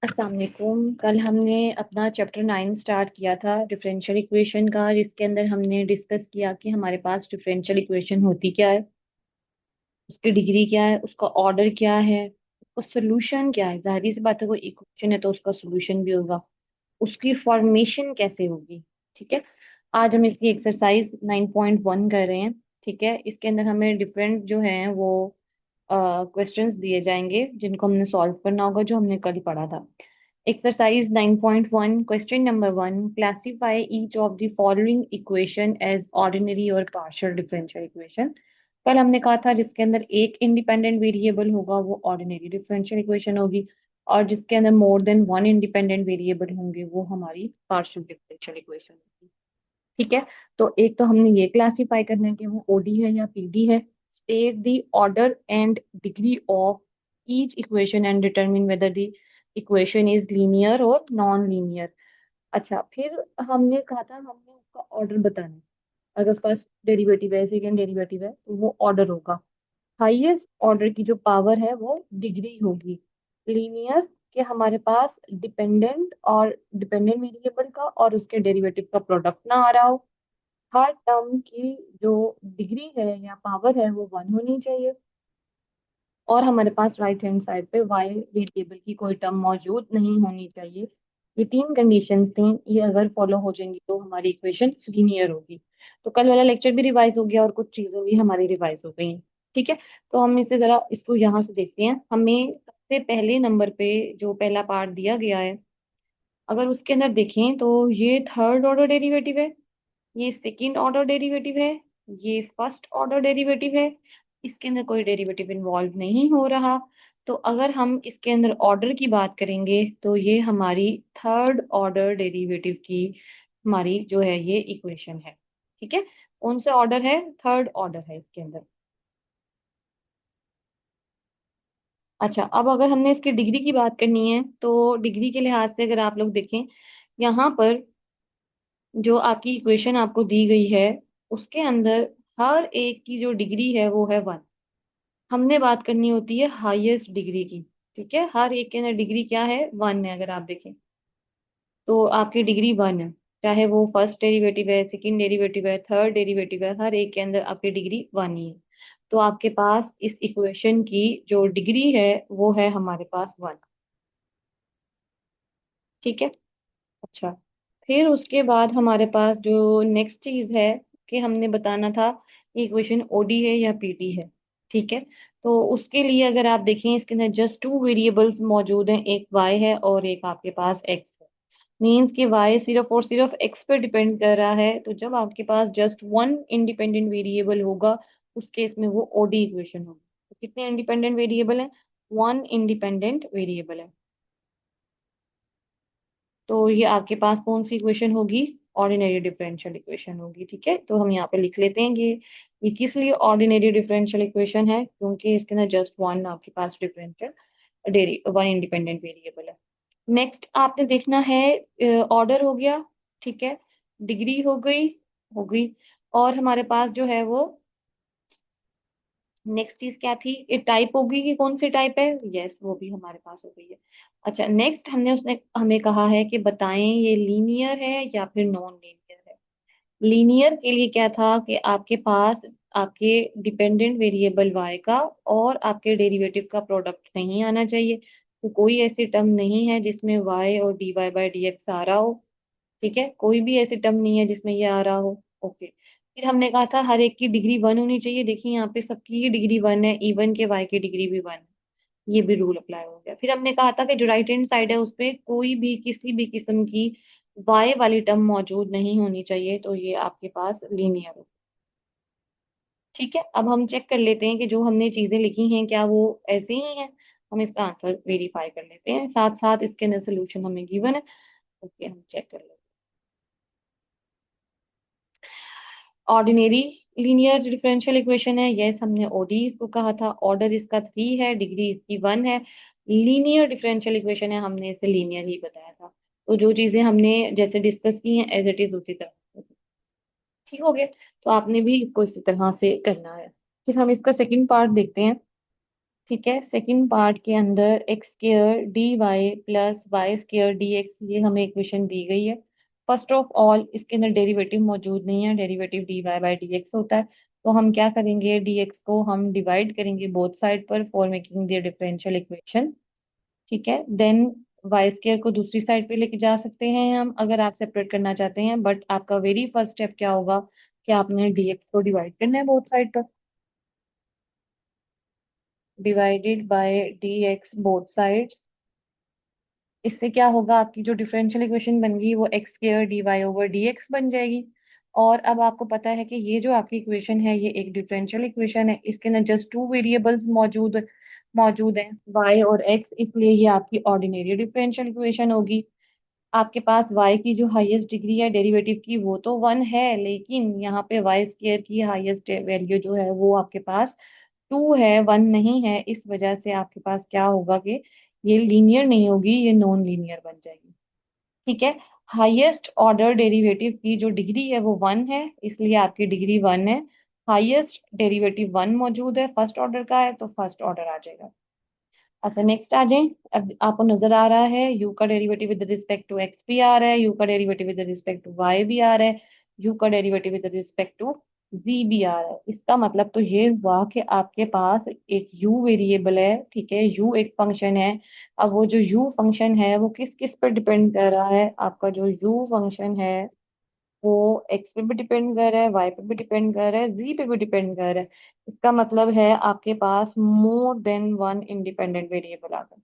अस्सलाम वालेकुम। कल हमने अपना चैप्टर 9 स्टार्ट किया था डिफरेंशियल इक्वेशन का, जिसके अंदर हमने डिस्कस किया कि हमारे पास डिफरेंशियल इक्वेशन होती क्या है, उसकी डिग्री क्या है, उसका ऑर्डर क्या है, उसका सोल्यूशन क्या है। जाहिर सी बात है, कोई इक्वेशन है तो उसका सोल्यूशन भी होगा, उसकी फॉर्मेशन कैसे होगी। ठीक है। आज हम इसकी एक्सरसाइज 9.1 कर रहे हैं। ठीक है। इसके अंदर हमें डिफरेंट जो है वो क्वेश्चंस दिए जाएंगे जिनको हमने सॉल्व करना होगा, जो हमने कल पढ़ा था। Exercise 9.1 question number 1, classify each of the following equation as ordinary और पार्शियल डिफरेंशियल इक्वेशन। कल हमने कहा था जिसके अंदर एक इंडिपेंडेंट वेरिएबल होगा वो ऑर्डिनरी डिफरेंशियल इक्वेशन होगी, और जिसके अंदर मोर देन वन इंडिपेंडेंट वेरिएबल होंगे वो हमारी पार्शियल डिफरेंशियल इक्वेशन होगी। ठीक है। तो एक तो हमने ये क्लासिफाई करना है कि वो ओडी है या पीडी है। State the order and degree of each equation and determine whether the equation is linear और नॉन लीनियर। अच्छा, फिर हमने कहा था हमने उसका ऑर्डर बताना है। अगर फर्स्ट डेरिवेटिव है, सेकंड डेरिवेटिव है, तो वो ऑर्डर होगा। हाईएस्ट ऑर्डर की जो पावर है वो डिग्री होगी। लीनियर के हमारे पास डिपेंडेंट वेरिएबल का और उसके डेरिवेटिव का प्रोडक्ट ना आ रहा हो। हर टर्म की जो डिग्री है या पावर है वो वन होनी चाहिए। और हमारे पास राइट हैंड साइड पे वाई वेरिएबल की कोई टर्म मौजूद नहीं होनी चाहिए। ये तीन कंडीशंस थी, ये अगर फॉलो हो जाएंगी तो हमारी इक्वेशन लीनियर होगी। तो कल वाला लेक्चर भी रिवाइज हो गया और कुछ चीजें भी हमारी रिवाइज हो गई हैं। ठीक है। तो हम इसे जरा इसको यहाँ से देखते हैं। हमें सबसे पहले नंबर पे जो पहला पार्ट दिया गया है, अगर उसके अंदर देखें तो ये थर्ड ऑर्डर डेरिवेटिव है, ये सेकंड ऑर्डर डेरिवेटिव है, ये फर्स्ट ऑर्डर डेरिवेटिव है। इसके अंदर कोई डेरिवेटिव इन्वॉल्व नहीं हो रहा। तो अगर हम इसके अंदर ऑर्डर की बात करेंगे तो ये हमारी थर्ड ऑर्डर डेरिवेटिव की हमारी जो है ये इक्वेशन है। ठीक है। कौन सा ऑर्डर है? थर्ड ऑर्डर है इसके अंदर। अच्छा, अब अगर हमने इसकी डिग्री की बात करनी है तो डिग्री के लिहाज से अगर आप लोग देखें, यहाँ पर जो आपकी इक्वेशन आपको दी गई है उसके अंदर हर एक की जो डिग्री है वो है वन। हमने बात करनी होती है हाईएस्ट डिग्री की। ठीक है। हर एक के अंदर डिग्री क्या है? वन है। अगर आप देखें तो आपकी डिग्री वन है, चाहे वो फर्स्ट डेरिवेटिव है, सेकंड डेरिवेटिव है, थर्ड डेरिवेटिव है, हर एक के अंदर आपकी डिग्री वन ही है। तो आपके पास इस इक्वेशन की जो डिग्री है वो है हमारे पास वन। ठीक है। अच्छा, फिर उसके बाद हमारे पास जो नेक्स्ट चीज है कि हमने बताना था इक्वेशन ओडी है या पीटी है। ठीक है। तो उसके लिए अगर आप देखें इसके अंदर जस्ट टू वेरिएबल्स मौजूद हैं, एक वाई है और एक आपके पास एक्स है। मीन्स कि वाई सिर्फ और सिर्फ एक्स पे डिपेंड कर रहा है। तो जब आपके पास जस्ट वन इंडिपेंडेंट वेरिएबल होगा उस केस में वो ओडी इक्वेशन होगी। तो कितने इंडिपेंडेंट वेरिएबल हैं? वन इंडिपेंडेंट वेरिएबल है। तो ये आपके पास कौन सी इक्वेशन होगी? ऑर्डिनरी डिफरेंशियल इक्वेशन होगी। ठीक है। तो हम यहाँ पे लिख लेते हैं ये किस लिए ऑर्डिनरी डिफरेंशियल इक्वेशन है, क्योंकि इसके अंदर जस्ट वन आपके पास डिफरेंशियल डेरी वन इंडिपेंडेंट वेरिएबल है। नेक्स्ट आपने देखना है ऑर्डर हो गया। ठीक है। डिग्री हो गई। और हमारे पास जो है वो नेक्स्ट चीज क्या थी? ये टाइप होगी कि कौन सी टाइप है। यस, वो भी हमारे पास हो गई है। अच्छा, नेक्स्ट हमने उसने हमें कहा है कि बताएं ये लीनियर है या फिर नॉन लीनियर है। लीनियर के लिए क्या था कि आपके पास आपके डिपेंडेंट वेरिएबल y का और आपके डेरिवेटिव का प्रोडक्ट नहीं आना चाहिए। तो कोई ऐसी टर्म नहीं है जिसमें y और dy बाई डी एक्स आ रहा हो। ठीक है। कोई भी ऐसी टर्म नहीं है जिसमें ये आ रहा हो। ओके। फिर हमने कहा था हर एक की डिग्री वन होनी चाहिए। देखिए यहाँ पे सबकी ही डिग्री वन है, इवन के वाई की डिग्री भी वन है। ये भी रूल अप्लाई हो गया। फिर हमने कहा था कि जो राइट हैंड साइड है उसपे कोई भी किसी भी किस्म की वाई वाली टर्म मौजूद नहीं होनी चाहिए। तो ये आपके पास लीनियर हो। ठीक है। अब हम चेक कर लेते हैं कि जो हमने चीजें लिखी हैं क्या वो ऐसे ही हैं। हम इसका आंसर वेरीफाई कर लेते हैं, साथ साथ इसके अंदर सोल्यूशन हमें गिवन है। ओके, हम चेक कर लेते हैं। ऑर्डिनरी लीनियर डिफरेंशियल इक्वेशन है। यस, हमने ओडी इसको कहा था। ऑर्डर इसका थ्री है, डिग्री इसकी वन है। लीनियर डिफरेंशियल इक्वेशन है, हमने इसे लीनियर ही बताया था। तो जो चीजें हमने जैसे डिस्कस की हैं एज इट इज उसी तरह ठीक हो गया। तो आपने भी इसको इसी तरह से करना है। फिर हम इसका सेकंड पार्ट देखते हैं। ठीक है, सेकंड पार्ट के अंदर x square d y plus y square d x, ये हमें इक्वेशन दी गई है। फर्स्ट ऑफ ऑल इसके अंदर डेरिवेटिव मौजूद नहीं है, derivative d y by d x होता है। तो हम क्या करेंगे, डी एक्स को हम डिवाइड करेंगे बोथ साइड पर for making the differential equation. ठीक है, देन वाई स्क्वायर को दूसरी साइड पे लेके जा सकते हैं हम, अगर आप सेपरेट करना चाहते हैं, बट आपका वेरी फर्स्ट स्टेप क्या होगा कि आपने डी एक्स को डिवाइड करना है बोथ साइड पर। Divided by D x both sides. इससे क्या होगा, आपकी जो डिफरेंशियल इक्वेशन बन गई वो x square d y over d x बन जाएगी। और अब आपको पता है कि ये जो आपकी इक्वेशन है ये एक डिफरेंशियल इक्वेशन है, इसके अंदर जस्ट टू वेरिएबल्स मौजूद मौजूद हैं, वाई और एक्स, इसलिए ये आपकी ऑर्डिनरी डिफरेंशियल इक्वेशन होगी। आपके पास y की जो हाईएस्ट डिग्री है डेरिवेटिव की वो तो 1 है, लेकिन यहाँ पे वाई स्क्वायर की हाईएस्ट वैल्यू जो है वो आपके पास 2 है, 1 नहीं है। इस वजह से आपके पास क्या होगा कि ये लीनियर नहीं होगी, ये नॉन लीनियर बन जाएगी। ठीक है, हाईएस्ट ऑर्डर डेरिवेटिव की जो डिग्री है वो 1 है, इसलिए आपकी डिग्री 1 है। हाईएस्ट डेरिवेटिव 1 मौजूद है, फर्स्ट ऑर्डर का है, तो फर्स्ट ऑर्डर आ जाएगा। अच्छा, नेक्स्ट आ जाए। अब आपको नजर आ रहा है यू का derivative with respect to x भी आ रहा है, यू का derivative with respect to y भी आ रहा है, यू का derivative with respect to z भी आ रहा है। इसका मतलब तो ये हुआ कि आपके पास एक यू वेरिएबल है, ठीक है, यू एक फंक्शन है। अब वो जो यू फंक्शन है वो किस किस पर डिपेंड कर रहा है, आपका जो यू फंक्शन है वो एक्स पे भी डिपेंड कर रहा है, वाई पे भी डिपेंड कर रहा है, जी पे भी डिपेंड कर रहा है। इसका मतलब है आपके पास more than one independent variable आ गए।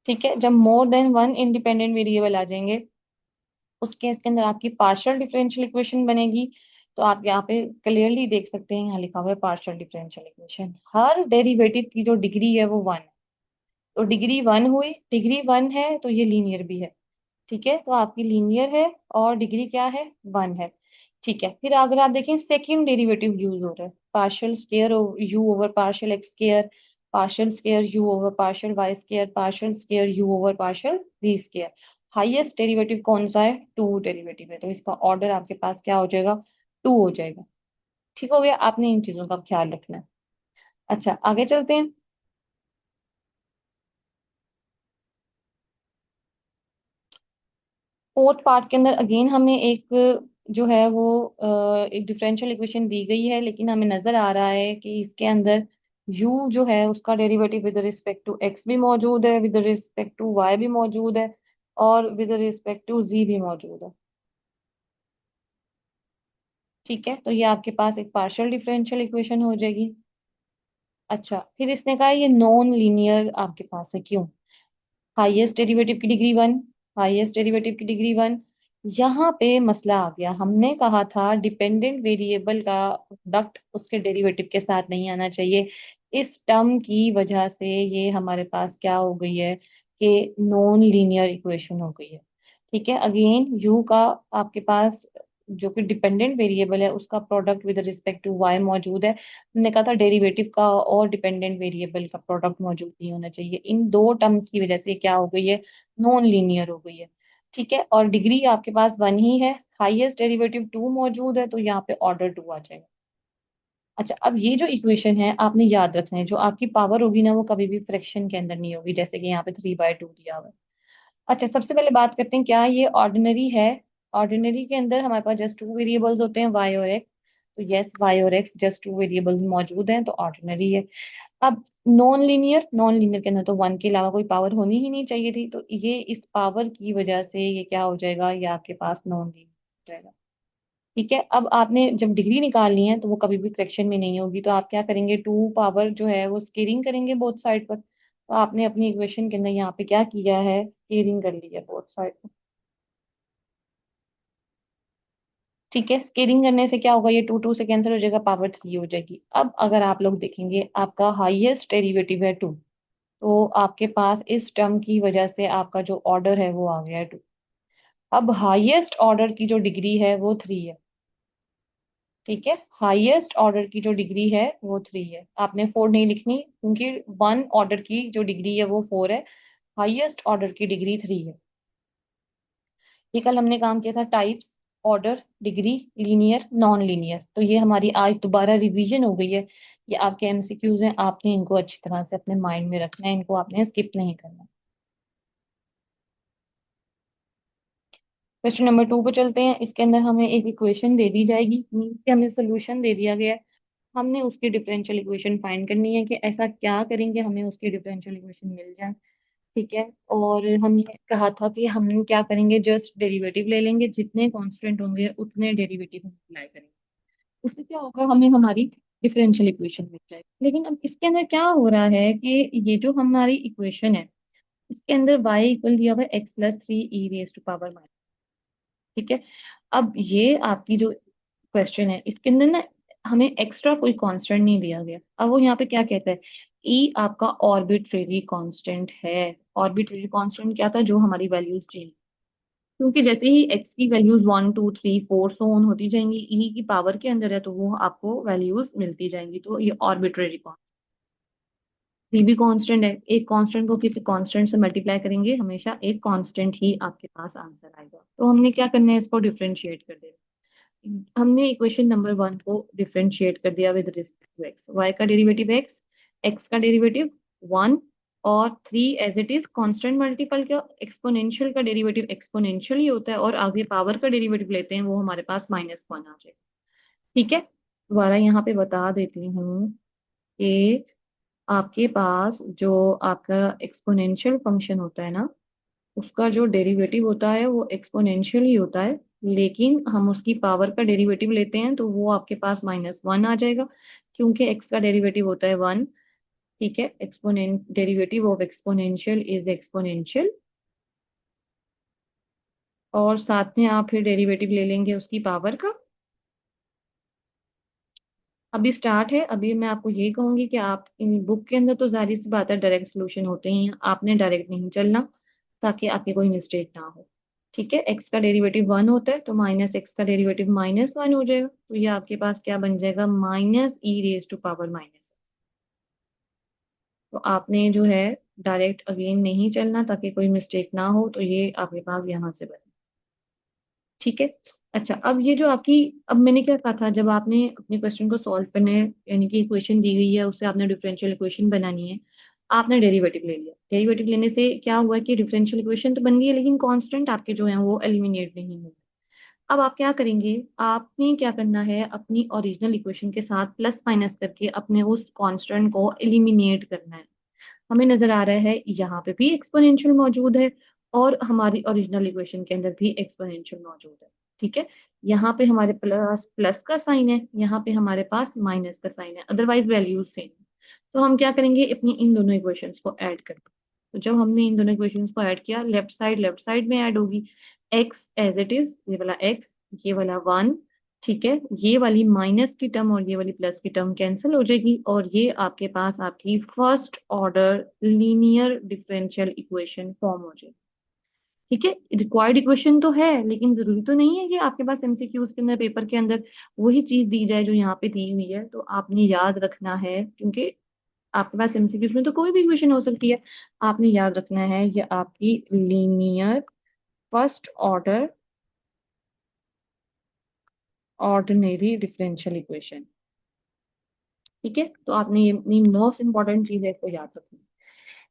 ठीक है, जब more than one independent variable आ जाएंगे उस केस के अंदर आपकी पार्शियल डिफरेंशियल इक्वेशन बनेगी। तो आप यहाँ पे क्लियरली देख सकते हैं, यहाँ लिखा हुआ है पार्शियल डिफरेंशियल इक्वेशन, हर डेरिवेटिव की जो डिग्री है वो 1 है। तो डिग्री 1 हुई, डिग्री 1 है तो ये लीनियर भी है। ठीक है, तो आपकी लीनियर है और डिग्री क्या है, 1 है। ठीक है, फिर अगर आप देखें सेकंड डेरिवेटिव यूज हो रहा है, partial square u over partial x square, partial square u over partial y square, partial square u over partial v square. Highest derivative कौन सा है, टू डेरिवेटिव है, तो इसका ऑर्डर आपके पास क्या हो जाएगा, 2 हो जाएगा। ठीक हो गया, आपने इन चीजों का ख्याल रखना है। अच्छा, आगे चलते हैं। फोर्थ पार्ट के अंदर अगेन हमें एक जो है वो एक डिफरेंशियल इक्वेशन दी गई है, लेकिन हमें नजर आ रहा है कि इसके अंदर u जो है उसका derivative with respect to x भी मौजूद है, विद रिस्पेक्ट टू y भी मौजूद है, और विद रिस्पेक्ट टू z भी मौजूद है। ठीक है, तो ये आपके पास एक पार्शियल डिफरेंशियल इक्वेशन हो जाएगी। अच्छा, फिर इसने कहा ये नॉन लीनियर आपके पास है, क्यों, हाईएस्ट डेरिवेटिव की डिग्री 1, हाईएस्ट डेरिवेटिव की डिग्री 1। यहाँ पे मसला आ गया, हमने कहा था डिपेंडेंट वेरिएबल का प्रोडक्ट उसके डेरिवेटिव के साथ नहीं आना चाहिए। इस टर्म की वजह से ये हमारे पास क्या हो गई है कि नॉन लीनियर इक्वेशन हो गई है। ठीक है, अगेन यू का आपके पास जो कि डिपेंडेंट वेरिएबल है उसका product with respect to y मौजूद है। हमने कहा था डेरिवेटिव का और डिपेंडेंट वेरिएबल का प्रोडक्ट मौजूद नहीं होना चाहिए, इन दो टर्म्स की वजह से क्या हो गई है, नॉन लीनियर हो गई है। ठीक है, और डिग्री आपके पास 1 ही है, हाईएस्ट डेरिवेटिव 2 मौजूद है, तो यहाँ पे ऑर्डर 2 आ जाएगा। अच्छा, अब ये जो इक्वेशन है आपने याद रखना है, जो आपकी पावर होगी ना वो कभी भी फ्रैक्शन के अंदर नहीं होगी, जैसे कि यहाँ पे 3/2 दिया हुआ है। अच्छा, सबसे पहले बात करते हैं क्या ये ऑर्डिनरी है। ऑर्डिनरी के अंदर हमारे पास जस्ट टू वेरिएबल्स होते हैं, वाई और एक्स। तो यस, वाई और एक्स जस्ट टू वेरिएबल्स मौजूद हैं, तो ऑर्डिनरी है। अब नॉन लीनियर, नॉन लीनियर के अंदर तो 1 के अलावा कोई पावर होनी ही नहीं चाहिए थी, तो ये इस पावर की वजह से ये क्या हो जाएगा, ये आपके पास नॉन लीनियर हो जाएगा। ठीक है, अब आपने जब डिग्री निकालनी है तो वो कभी भी फ्रैक्शन में नहीं होगी, तो आप क्या करेंगे, 2 पावर जो है वो स्केलिंग करेंगे बोथ साइड पर। तो आपने अपनी इक्वेशन के अंदर यहाँ पे क्या किया है, स्केलिंग कर ली है बोथ साइड पर। ठीक है, स्केलिंग करने से क्या होगा, ये 2 2 से कैंसिल हो जाएगा, पावर 3 हो जाएगी। अब अगर आप लोग देखेंगे आपका हाईएस्ट डेरिवेटिव है 2, तो आपके पास इस टर्म की वजह से आपका जो ऑर्डर है वो आ गया है 2। अब हाईएस्ट ऑर्डर की जो डिग्री है वो 3 है। ठीक है, हाईएस्ट ऑर्डर की जो डिग्री है वो 3 है, आपने 4 नहीं लिखनी क्योंकि 1 ऑर्डर की जो डिग्री है वो 4 है, हाईएस्ट ऑर्डर की डिग्री 3 है। ये कल हमने काम किया था types. Order, degree, linear, non linear. तो ये हमारी आज दोबारा रिवीजन हो गई है। ये आपके एमसीक्यूज हैं, आपने इनको अच्छी तरह से अपने माइंड में रखना है, इनको आपने स्किप नहीं करना। क्वेश्चन नंबर 2 पे चलते हैं। इसके अंदर हमें एक इक्वेशन दे दी जाएगी, मीन्स कि हमें सोल्यूशन दे दिया गया है। हमने उसकी डिफरेंशियल इक्वेशन फाइंड करनी है कि ऐसा क्या करेंगे हमें उसकी डिफरेंशियल इक्वेशन मिल जाए। ठीक है। और हमने कहा था कि हम क्या करेंगे, जस्ट डेरिवेटिव ले लेंगे, जितने कांस्टेंट होंगे उतने डेरिवेटिव हम अप्लाई करेंगे। उससे क्या होगा, हमें हमारी डिफरेंशियल इक्वेशन मिल जाएगी। लेकिन अब इसके अंदर क्या हो रहा है कि ये जो हमारी इक्वेशन है, इसके अंदर y इक्वल दिया हुआ है x+3 e⁻⁻। ठीक है। अब ये आपकी जो क्वेश्चन है, इसके अंदर ना हमें एक्स्ट्रा कोई कांस्टेंट नहीं दिया गया। अब वो यहाँ पे क्या कहता है, ई आपका ऑर्बिट्रेरी कांस्टेंट है। ऑर्बिट्रेरी कांस्टेंट क्या था, जो हमारी वैल्यूज चेंज, क्योंकि जैसे ही एक्स की वैल्यूज 1 2 3 4 सो ऑन होती जाएंगी, ई की पावर के अंदर है, तो वो आपको वैल्यूज मिलती जाएंगी। तो ये ऑर्बिट्रेरी कांस्टेंट, ये भी कांस्टेंट है। एक कांस्टेंट को किसी कांस्टेंट से मल्टीप्लाई करेंगे, हमेशा एक कांस्टेंट ही आपके पास आंसर आएगा। तो हमने क्या करना है, इसको डिफरेंशिएट कर देना। हमने इक्वेशन नंबर 1 को डिफरेंशिएट कर दिया with respect to x. Y का डेरिवेटिव एक्स, एक्स का डेरिवेटिव 1, और 3 as it is constant multiple का एक्सपोनेंशियल का डेरिवेटिव एक्सपोनेंशियल ही होता है, और आगे पावर का डेरिवेटिव लेते हैं, वो हमारे पास -1 आ जाएगा। ठीक है। दोबारा यहाँ पे बता देती हूँ कि आपके पास जो आपका एक्सपोनेंशियल फंक्शन होता है ना, उसका जो डेरिवेटिव होता है वो एक्सपोनेंशियल ही होता है। लेकिन हम उसकी पावर का डेरिवेटिव लेते हैं तो वो आपके पास -1 आ जाएगा, क्योंकि एक्स का डेरिवेटिव होता है 1। ठीक है। Exponent derivative of exponential is exponential. और साथ में आप फिर डेरिवेटिव ले लेंगे उसकी पावर का। अभी स्टार्ट है। अभी मैं आपको ये कहूंगी कि आप इन बुक के अंदर तो जाहिर सी बात है डायरेक्ट सोल्यूशन होते ही हैं, आपने डायरेक्ट नहीं चलना, ताकि आपकी कोई मिस्टेक ना हो। ठीक है। एक्स का डेरिवेटिव 1 होता है, तो माइनस एक्स का डेरिवेटिव -1 हो जाएगा। तो ये आपके पास क्या बन जाएगा, -e⁻⁻। तो आपने जो है डायरेक्ट अगेन नहीं चलना, ताकि कोई मिस्टेक ना हो। तो ये आपके पास यहाँ से बने। ठीक है। अच्छा, अब ये जो आपकी, अब मैंने क्या कहा था, जब आपने अपने क्वेश्चन को सॉल्व करना है, यानी कि इक्वेशन दी गई है, उससे आपने डिफरेंशियल इक्वेशन बनानी है, आपने डेरिवेटिव ले लिया। डेरिवेटिव लेने से क्या हुआ कि डिफरेंशियल इक्वेशन तो बन गई है, लेकिन कांस्टेंट आपके जो हैं वो एलिमिनेट नहीं हुए। अब आप क्या करेंगे, आपने क्या करना है, अपनी ओरिजिनल इक्वेशन के साथ प्लस माइनस करके अपने उस कांस्टेंट को एलिमिनेट करना है। हमें नजर आ रहा है यहाँ पे भी एक्सपोनेंशियल मौजूद है, और हमारी ओरिजिनल इक्वेशन के अंदर भी एक्सपोनेंशियल मौजूद है। ठीक है। यहाँ पे हमारे प्लस प्लस का साइन है, यहाँ पे हमारे पास माइनस का साइन है, अदरवाइज वैल्यूज सेम। तो हम क्या करेंगे, अपनी इन दोनों इक्वेशंस को ऐड कर, तो जब हमने इन दोनों इक्वेशंस को ऐड किया, लेफ्ट साइड में ऐड होगी एक्स एज इट इज, ये वाला एक्स, ये वाला 1। ठीक है। ये वाली माइनस की टर्म और ये वाली प्लस की टर्म कैंसिल हो जाएगी, और ये आपके पास आपकी first order linear differential equation form हो जाएगी। ठीक है। रिक्वायर्ड इक्वेशन तो है, लेकिन जरूरी तो नहीं है कि आपके पास एमसीक्यूज के अंदर, पेपर के अंदर वही चीज दी जाए जो यहाँ पे दी हुई है। तो आपने याद रखना है, क्योंकि आपके पास एमसीक्यूज में तो कोई भी इक्वेशन हो सकती है। आपने याद रखना है ये आपकी linear first order ordinary differential equation. ठीक है। तो आपने ये अपनी मोस्ट इंपॉर्टेंट चीज है, इसको याद रखना।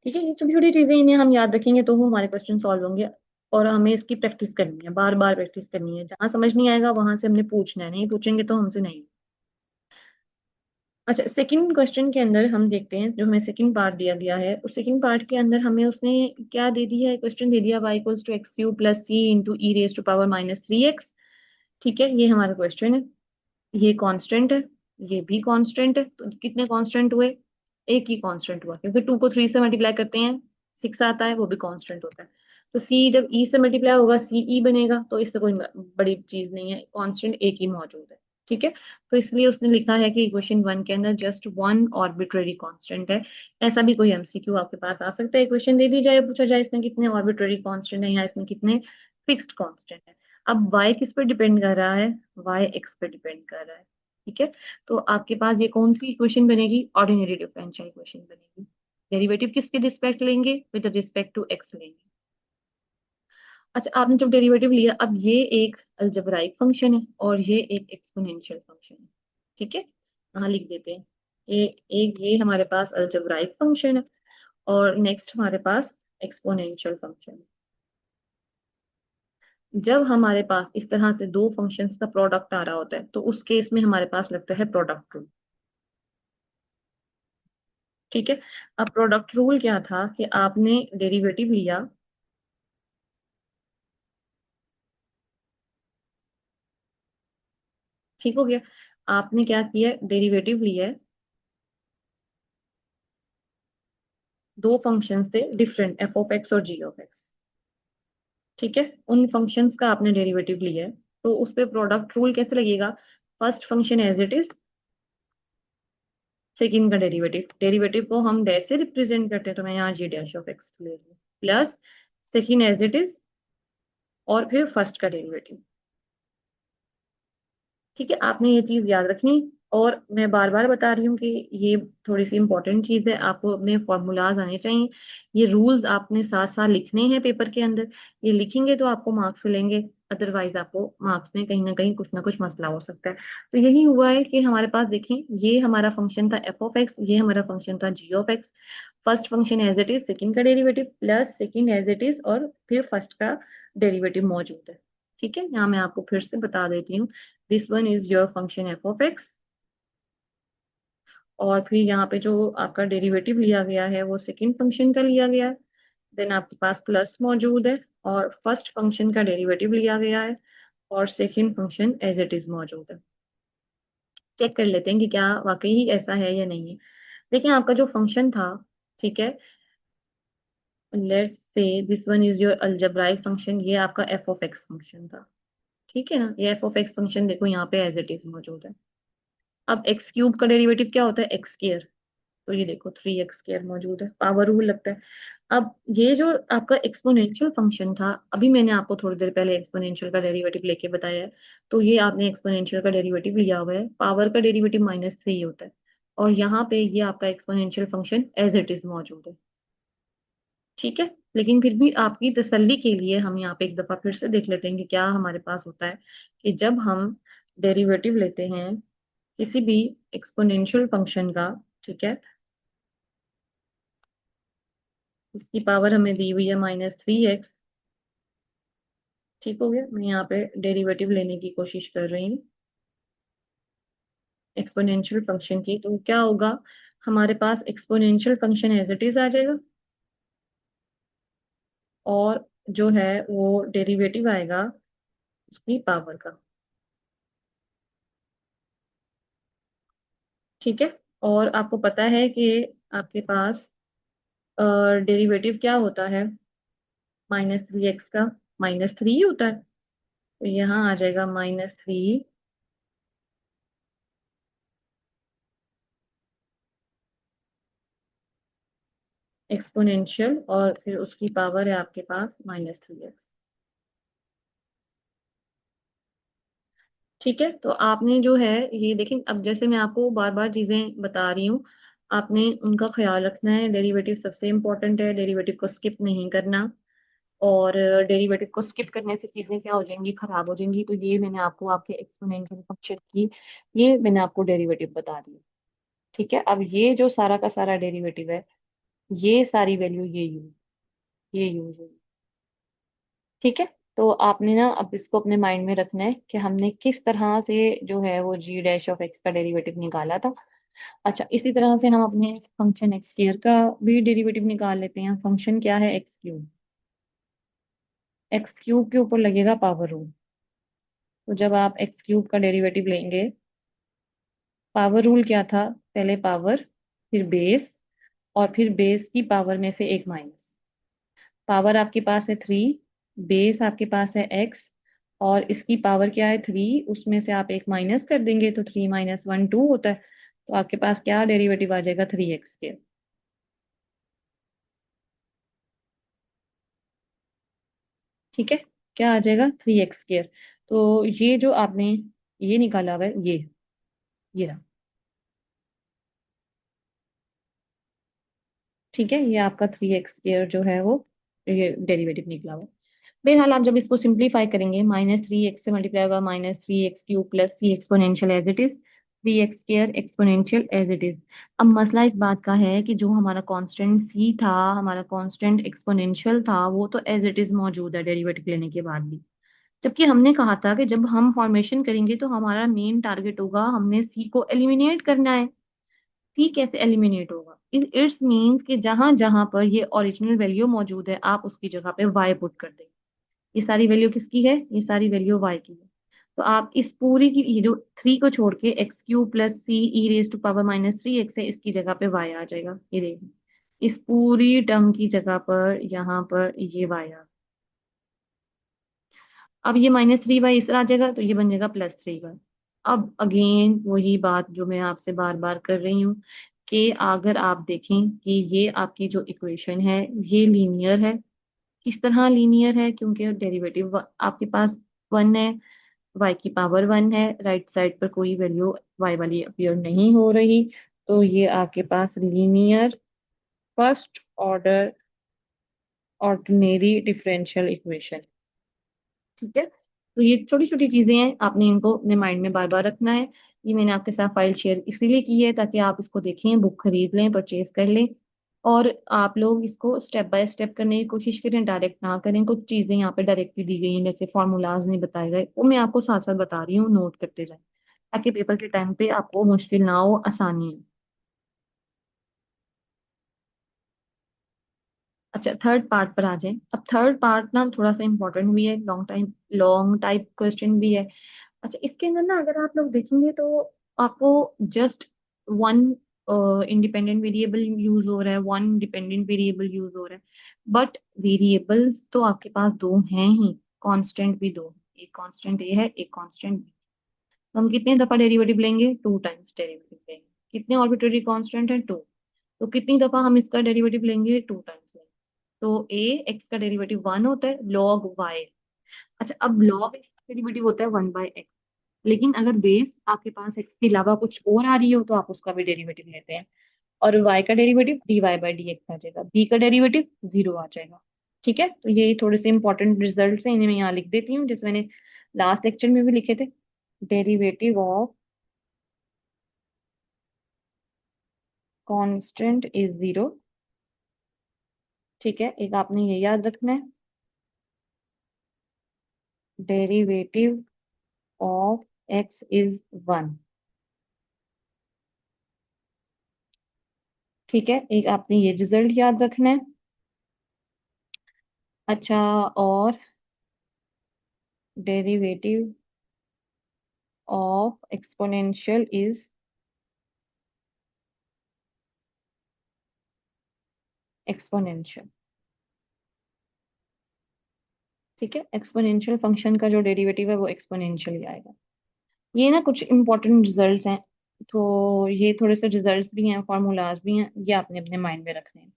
ठीक है। ये छोटी छोटी चीजें, इन्हें हम याद रखेंगे तो वो हमारे क्वेश्चन सॉल्व होंगे। और हमें इसकी प्रैक्टिस करनी है, बार बार प्रैक्टिस करनी है। जहां समझ नहीं आएगा वहां से हमने पूछना है, नहीं पूछेंगे तो हमसे नहीं। अच्छा, सेकंड क्वेश्चन के अंदर हम देखते हैं, जो हमें सेकंड पार्ट दिया गया है, उस सेकंड पार्ट के अंदर हमें उसने क्या दे दिया है, क्वेश्चन दे दिया y = x³ + c × e⁻³ - 3x। ठीक है। ये हमारा क्वेश्चन है, ये कांस्टेंट है, ये भी कांस्टेंट है। तो कितने कांस्टेंट हुए, एक ही कांस्टेंट हुआ, क्योंकि 2 को 3 से मल्टीप्लाई करते हैं 6 आता है, वो भी कांस्टेंट होता है। तो सी जब ई से मल्टीप्लाई होगा सी ई बनेगा, तो इससे कोई बड़ी चीज नहीं है, कांस्टेंट एक ही मौजूद है। ठीक है। तो इसलिए उसने लिखा है कि इक्वेशन 1 के अंदर जस्ट वन ऑर्बिट्ररी कांस्टेंट है। ऐसा भी कोई एमसीक्यू आपके पास आ सकता है, इक्वेशन दे दी जाए, पूछा जाए इसमें कितने ऑर्बिट्ररी कांस्टेंट है या इसमें कितने फिक्स्ड कांस्टेंट है। अब y किस पे डिपेंड कर रहा है, y x पे डिपेंड कर रहा है। ठीक है। तो आपके पास ये कौन सी इक्वेशन बनेगी, ऑर्डिनरी डिफरेंशियल इक्वेशन बनेगी। डेरिवेटिव किसके रिस्पेक्ट लेंगे, विद रिस्पेक्ट टू एक्स लेंगे। अच्छा, आपने जब डेरिवेटिव लिया, अब ये एक अलजेब्राइक फंक्शन है और ये एक एक्सपोनेंशियल फंक्शन है। ठीक है, यहाँ लिख देते हैं। ये एक, ये हमारे पास अलजेब्राइक फंक्शन है और नेक्स्ट हमारे पास एक्सपोनेंशियल फंक्शन है। जब हमारे पास इस तरह से दो फंक्शंस का प्रोडक्ट आ रहा होता है तो उस केस में हमारे पास लगता है प्रोडक्ट रूल। ठीक है, अब प्रोडक्ट रूल क्या था कि आपने डेरिवेटिव लिया। ठीक हो गया, आपने क्या किया, डेरिवेटिव लिया है। दो फंक्शंस थे डिफरेंट, एफ ऑफ एक्स और जी ऑफ एक्स। ठीक है, उन फंक्शंस का आपने डेरिवेटिव लिया है, तो उस पे प्रोडक्ट रूल कैसे लगेगा। First function as it is, second का डेरिवेटिव, डेरिवेटिव को हम डैश से रिप्रेजेंट करते हैं, तो मैं यहाँ जी डैश ऑफ एक्स ले रही हूँ, plus second as it is और फिर फर्स्ट का डेरिवेटिव। ठीक है, आपने ये चीज याद रखनी। और मैं बार बार बता रही हूँ कि ये थोड़ी सी इंपॉर्टेंट चीज है, आपको अपने फॉर्मूलाज आने चाहिए। ये रूल्स आपने साथ साथ लिखने हैं पेपर के अंदर। ये लिखेंगे तो आपको मार्क्स मिलेंगे, अदरवाइज आपको मार्क्स में कहीं ना कुछ मसला हो सकता है। तो यही हुआ है कि हमारे पास देखें, ये हमारा फंक्शन था एफ ऑफ एक्स, ये हमारा फंक्शन था g of x. First function as it is, second का derivative plus second as it is और फिर फर्स्ट का डेरिवेटिव मौजूद है। ठीक है, यहाँ मैं आपको फिर से बता देती हूँ। This one is your function F of x, और फिर यहाँ पे जो आपका डेरिवेटिव लिया गया है वो सेकंड फंक्शन का लिया गया है। देन आपके पास प्लस मौजूद है, और फर्स्ट फंक्शन का डेरिवेटिव लिया गया है, और second function as it is मौजूद है। चेक कर लेते हैं कि क्या वाकई ही ऐसा है या नहीं है। देखिए, आपका जो फंक्शन था, ठीक है, let's say this one is your algebraic function, ये आपका एफ ऑफ एक्स फंक्शन था। ठीक है ना, ये एफ ऑफ एक्स फंक्शन देखो यहाँ पे एज इट इज मौजूद है। अब एक्स क्यूब का डेरिवेटिव क्या होता है, एक्स स्क्वायर। तो ये देखो 3x² मौजूद है, पावर रूल लगता है। अब ये जो आपका एक्सपोनेंशियल फंक्शन था, अभी मैंने आपको थोड़ी देर पहले एक्सपोनेंशियल का डेरिवेटिव लेके बताया है। तो ये आपने एक्सपोनेंशियल का डेरिवेटिव लिया हुआ है, पावर का डेरिवेटिव -3 होता है, और यहाँ पे ये आपका exponential function as it is मौजूद है। ठीक है, लेकिन फिर भी आपकी तसल्ली के लिए हम यहाँ पे एक दफा फिर से देख लेते हैं कि क्या हमारे पास होता है कि जब हम डेरिवेटिव लेते हैं किसी भी एक्सपोनेंशियल फंक्शन का। ठीक है, इसकी पावर हमें दी हुई है -3x। ठीक हो गया, मैं यहाँ पे डेरिवेटिव लेने की कोशिश कर रही हूँ एक्सपोनेंशियल फंक्शन की, तो क्या होगा, हमारे पास exponential function as it is आ जाएगा, और जो है वो डेरिवेटिव आएगा उसकी पावर का। ठीक है, और आपको पता है कि आपके पास डेरिवेटिव क्या होता है -3x का, -3 होता है। तो यहाँ आ जाएगा -3 एक्सपोनेंशियल, और फिर उसकी पावर है आपके पास -3x। ठीक है, तो आपने जो है ये देखें, अब जैसे मैं आपको बार बार चीजें बता रही हूँ, आपने उनका ख्याल रखना है। डेरिवेटिव सबसे इंपॉर्टेंट है, डेरिवेटिव को स्किप नहीं करना। और डेरिवेटिव को स्किप करने से चीजें क्या हो जाएंगी, खराब हो जाएंगी। तो ये मैंने आपको आपके एक्सपोनेंशियल फंक्शन की, ये मैंने आपको डेरिवेटिव बता दी। ठीक है, अब ये जो सारा का सारा डेरिवेटिव है, ये सारी वैल्यू ये यूज होगी। ठीक है, तो आपने ना अब इसको अपने माइंड में रखना है कि हमने किस तरह से जो है वो जी डैश ऑफ एक्स का डेरिवेटिव निकाला था। अच्छा, इसी तरह से हम अपने फंक्शन एक्स स्क्वायर का भी डेरिवेटिव निकाल लेते हैं। फंक्शन क्या है, एक्स क्यूब। एक्स क्यूब के ऊपर लगेगा पावर रूल। तो जब आप एक्स क्यूब का डेरिवेटिव लेंगे, पावर रूल क्या था, पहले पावर, फिर बेस, और फिर बेस की पावर में से एक माइनस। पावर आपके पास है 3, बेस आपके पास है एक्स, और इसकी पावर क्या है 3, उसमें से आप एक माइनस कर देंगे तो 3 - 1 2 होता है। तो आपके पास क्या डेरिवेटिव आ जाएगा, 3x के। ठीक है, क्या आ जाएगा, 3x²। तो ये जो आपने ये निकाला हुआ है, ये रहा। ठीक है, ये आपका 3x² जो है वो ये डेरिवेटिव निकला हुआ है। बहरहाल आप जब इसको सिंप्लीफाई करेंगे, -3x से मल्टीप्लाई होगा -3x³ plus c exponential as it is, 3x² exponential as it is. अब मसला इस बात का है कि जो हमारा कांस्टेंट c था, हमारा कांस्टेंट एक्सपोनेंशियल था, वो तो एज इट इज मौजूद है डेरिवेटिव लेने के बाद भी। जबकि हमने कहा था कि जब हम फॉर्मेशन करेंगे तो हमारा मेन टारगेट होगा, हमने सी को एलिमिनेट करना है। सी कैसे एलिमिनेट होगा? इट्स मीन्स कि जहां जहां पर ये ओरिजिनल वैल्यू मौजूद है, आप उसकी जगह पे वाई पुट कर देंगे। ये सारी वैल्यू किसकी है? ये सारी वैल्यू वाई की है। तो आप इस पूरी की, ये जो 3 को छोड़ के x³ प्लस सी e⁻³ है, इसकी जगह पे y आ जाएगा। ये देखिए, इस पूरी टर्म की जगह पर यहाँ पर ये y आ। अब ये -3y इस तरह आ जाएगा, तो ये बन जाएगा +3y। अब अगेन वही बात जो मैं आपसे बार बार कर रही हूँ, कि अगर आप देखें कि ये आपकी जो इक्वेशन है ये लीनियर है। किस तरह लीनियर है? क्योंकि डेरिवेटिव आपके पास 1 है, y की पावर 1 है, राइट साइड पर कोई वैल्यू y वाली अपीयर नहीं हो रही। तो ये आपके पास linear first order ordinary differential equation. ठीक है, तो ये छोटी छोटी चीजें हैं, आपने इनको अपने माइंड में बार बार रखना है। ये मैंने आपके साथ फाइल शेयर इसीलिए की है ताकि आप इसको देखें, बुक खरीद लें, परचेज कर लें, और आप लोग इसको स्टेप बाय स्टेप करने की कोशिश करें, डायरेक्ट ना करें। कुछ चीजें यहाँ पे डायरेक्टली दी गई हैं, जैसे फॉर्मूलाज नहीं बताए गए, वो मैं आपको साथ साथ बता रही हूँ, नोट करते जाएं ताकि पेपर के टाइम पे आपको मुश्किल ना हो, आसानी हो। अच्छा, थर्ड पार्ट पर आ जाए। अब थर्ड पार्ट ना थोड़ा सा इंपॉर्टेंट भी है, लॉन्ग टाइप क्वेश्चन भी है। अच्छा, इसके अंदर ना अगर आप लोग देखेंगे तो आपको just one independent variable use हो रहा है, वन डिपेंडेंट वेरिएबल यूज हो रहा है, बट वेरिएबल्स तो आपके पास दो हैं ही, कांस्टेंट भी दो हैं। एक कांस्टेंट ए है, एक कांस्टेंट बी। तो हम कितने दफा डेरिवेटिव लेंगे? 2 टाइम्स डेरिवेटिव लेंगे। कितने ऑर्बिटरी कांस्टेंट है? 2। तो कितनी दफा हम इसका डेरिवेटिव लेंगे? 2 टाइम्स लेंगे। तो ए एक्स का डेरिवेटिव 1 होता है, लॉग वाई। अच्छा, अब log x का डेरिवेटिव होता है 1/x। लेकिन अगर बेस आपके पास x के अलावा कुछ और आ रही हो तो आप उसका भी डेरिवेटिव लेते हैं, और y का डेरिवेटिव dy/dx आ जाएगा, b का डेरिवेटिव 0 आ जाएगा। ठीक है, तो ये थोड़े से इंपॉर्टेंट रिजल्ट हैं, इन्हें मैं यहाँ लिख देती हूँ, जैसे मैंने लास्ट लेक्चर में भी लिखे थे। Derivative of constant is 0। ठीक है, एक आपने ये याद रखना है, डेरिवेटिव ऑफ x इज 1। ठीक है, एक आपने ये रिजल्ट याद रखना है। अच्छा, और derivative of exponential is exponential. ठीक है, एक्सपोनेंशियल फंक्शन का जो डेरिवेटिव है वो एक्सपोनेंशियल ही आएगा। ये ना कुछ इंपॉर्टेंट रिजल्ट्स हैं, तो ये थोड़े से रिजल्ट्स भी हैं, फार्मूलाज भी हैं, ये आपने अपने माइंड में रखने हैं।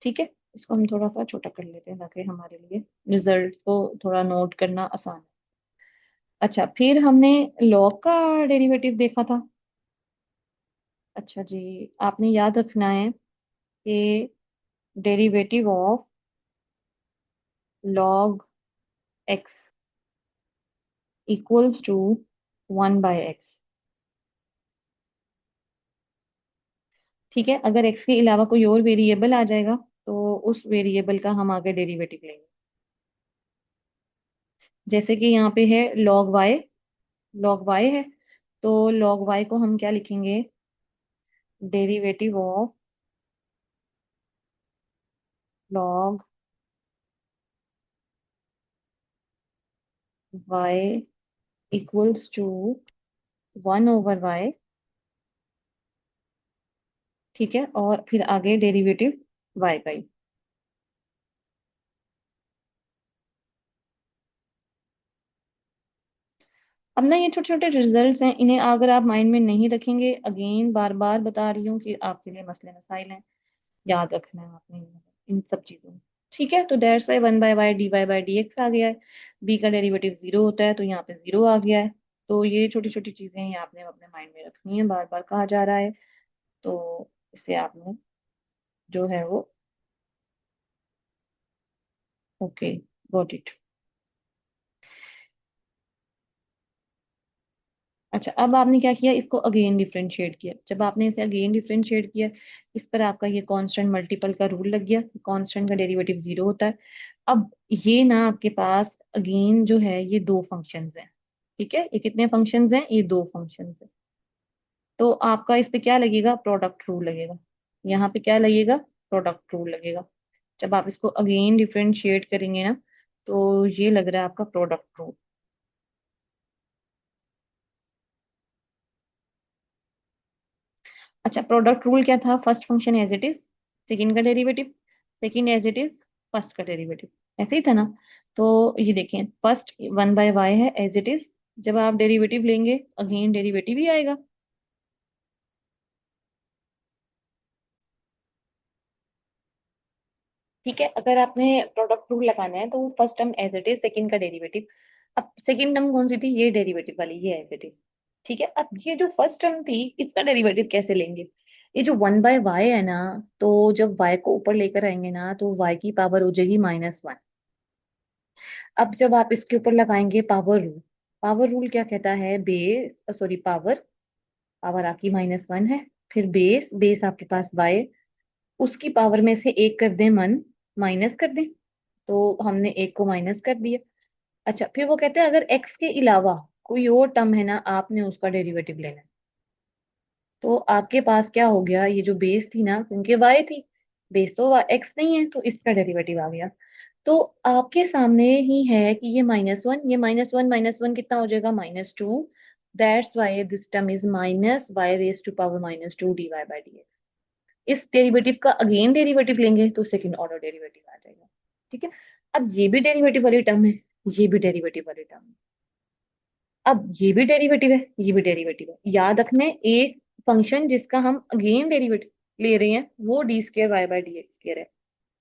ठीक है, इसको हम थोड़ा सा छोटा कर लेते हैं ताकि हमारे लिए रिजल्ट्स को थोड़ा नोट करना आसान है। अच्छा, फिर हमने लॉग का डेरिवेटिव देखा था। अच्छा जी, आपने याद रखना है कि derivative of log x equals to 1/x। ठीक है, अगर x के अलावा कोई और वेरिएबल आ जाएगा तो उस वेरिएबल का हम आगे डेरिवेटिव लेंगे। जैसे कि यहाँ पे है log y है, तो log y को हम क्या लिखेंगे? Derivative of log y equals to 1/y। ठीक है, और फिर आगे डेरिवेटिव y का ही। अब ना ये छोटे छोटे रिजल्ट्स हैं, इन्हें अगर आप माइंड में नहीं रखेंगे, अगेन बार बार बता रही हूँ कि आपके लिए मसले मसाइल हैं, याद रखना है आपने इन सब चीजों में। ठीक है, तो दैट्स वाई 1/y dy/dx आ गया है। b का डेरिवेटिव 0 होता है, तो यहाँ पे 0 आ गया है। तो ये छोटी छोटी चीजें हैं, ये आपने अपने माइंड में रखनी है, बार बार कहा जा रहा है, तो इसे आपने जो है वो ओके गॉट इट। अच्छा, अब आपने क्या किया, इसको अगेन डिफरेंशिएट किया। जब आपने इसे अगेन डिफरेंशिएट किया, इस पर आपका ये कांस्टेंट मल्टीपल का रूल लग गया, कांस्टेंट का डेरिवेटिव 0 होता है। अब ये ना आपके पास अगेन जो है ये दो फंक्शंस हैं। ठीक है, ये कितने फंक्शंस हैं, ये दो फंक्शंस हैं। तो आपका इस पे क्या लगेगा, प्रोडक्ट रूल लगेगा। यहाँ पे क्या लगेगा, प्रोडक्ट रूल लगेगा। जब आप इसको अगेन डिफरेंशिएट करेंगे ना, तो ये लग रहा है आपका प्रोडक्ट रूल। अच्छा, प्रोडक्ट रूल क्या था, first function as it is second का derivative, second as it is first का डेरिवेटिव, ऐसे ही था ना। तो ये देखें, फर्स्ट 1/y है एज इट इज, जब आप डेरिवेटिव लेंगे अगेन डेरिवेटिव ही आएगा। ठीक है, अगर आपने प्रोडक्ट रूल लगाना है तो first term as it is, second का डेरिवेटिव। अब सेकंड टर्म कौन सी थी, ये डेरिवेटिव वाली, ये एज इट इज। ठीक है, अब ये जो फर्स्ट टर्म थी इसका डेरिवेटिव कैसे लेंगे। ये जो 1/y है ना, तो जब y को ऊपर लेकर आएंगे ना तो y की पावर हो जाएगी -1। अब जब आप इसके ऊपर लगाएंगे पावर रूल, पावर रूल क्या कहता है, बेस सॉरी पावर, पावर आपकी -1 है, फिर बेस, बेस आपके पास y, उसकी पावर में से एक कर दें मन, माइनस कर दें। तो हमने एक को माइनस कर दिया। अच्छा, फिर वो कहते हैं अगर x के अलावा कोई और टर्म है ना, आपने उसका डेरिवेटिव लेना है। तो आपके पास क्या हो गया, ये जो बेस थी ना, क्योंकि y थी, बेस तो x नहीं है, तो इसका डेरिवेटिव आ गया। तो आपके सामने ही है कि ये -1, ये -1 कितना हो जाएगा, -2। That's why this term is -y⁻²dy/dx। इस डेरिवेटिव का अगेन डेरिवेटिव लेंगे तो सेकंड ऑर्डर डेरिवेटिव आ जाएगा। ठीक है, अब ये भी डेरिवेटिव वाली टर्म है, ये भी डेरिवेटिव वाली टर्म है। अब ये भी डेरिवेटिव है, ये भी डेरिवेटिव है। याद रखने, एक फंक्शन जिसका हम अगेन डेरिवेटिव ले रहे हैं वो d²y/dx² है।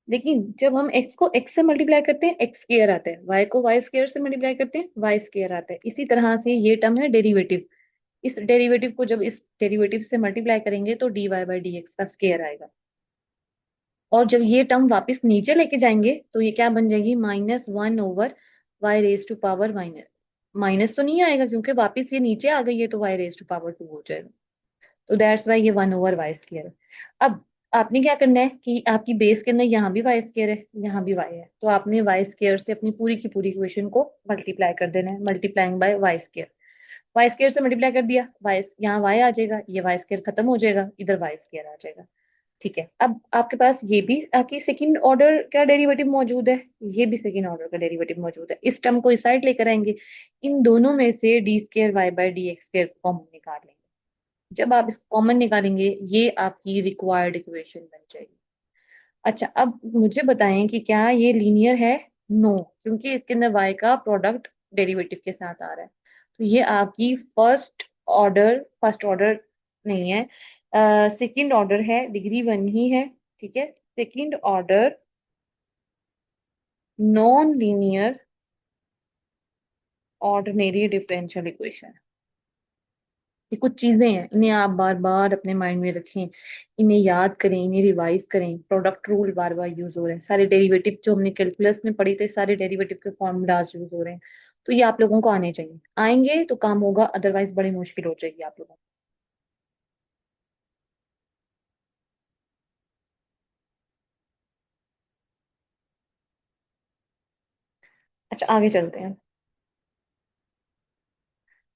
लेकिन जब हम x को x से मल्टीप्लाई करते हैं x स्क्वायर आता है, y को y स्क्वायर से मल्टीप्लाई करते हैं y स्क्वायर आता है। इसी तरह से ये टर्म है डेरिवेटिव, इस डेरिवेटिव को जब इस डेरिवेटिव से मल्टीप्लाई करेंगे तो dy/dx का स्क्वायर आएगा। और जब ये टर्म वापस नीचे लेके जाएंगे तो ये क्या बन जाएगी, -1/y⁻²। माइनस तो नहीं आएगा क्योंकि वापस ये नीचे आ गई है, तो y⁻² हो जाएगा। तो दैट्स वाई ये 1/y²। अब आपने क्या करना है कि आपकी बेस के अंदर यहाँ भी y² है, यहाँ भी y है, तो आपने y² से अपनी पूरी की पूरी इक्वेशन को मल्टीप्लाई कर देना है, मल्टीप्लाइंग बाय y²। y² से मल्टीप्लाई कर दिया, y यहाँ y आ जाएगा, ये y² खत्म हो जाएगा, इधर y² आ जाएगा। ठीक है, अब आपके पास ये भी आपकी सेकंड ऑर्डर का डेरिवेटिव मौजूद है, ये भी सेकंड ऑर्डर का डेरिवेटिव मौजूद है। इस टर्म को इस साइड लेकर आएंगे, इन दोनों में से d²y/dx² कॉमन निकाल लेंगे। जब आप इसको कॉमन निकालेंगे ये आपकी रिक्वायर्ड इक्वेशन बन जाएगी। अच्छा, अब मुझे बताएं कि क्या ये लीनियर है। नो, क्योंकि इसके अंदर y का प्रोडक्ट डेरिवेटिव के साथ आ रहा है। तो ये आपकी फर्स्ट ऑर्डर नहीं है, सेकंड ऑर्डर है, डिग्री 1 ही है। ठीक है, second order non linear ordinary differential equation. ये कुछ चीजें हैं, इन्हें आप बार बार अपने माइंड में रखें, इन्हें याद करें, इन्हें रिवाइज करें। प्रोडक्ट रूल बार बार यूज हो रहे हैं, सारे डेरिवेटिव जो हमने कैलकुलस में पढ़े थे, सारे डेरिवेटिव के फॉर्मूलाज यूज हो रहे हैं। तो ये आप लोगों को आने चाहिए, आएंगे तो काम होगा, अदरवाइज बड़ी मुश्किल हो जाएगी आप लोगों को। अच्छा, आगे चलते हैं।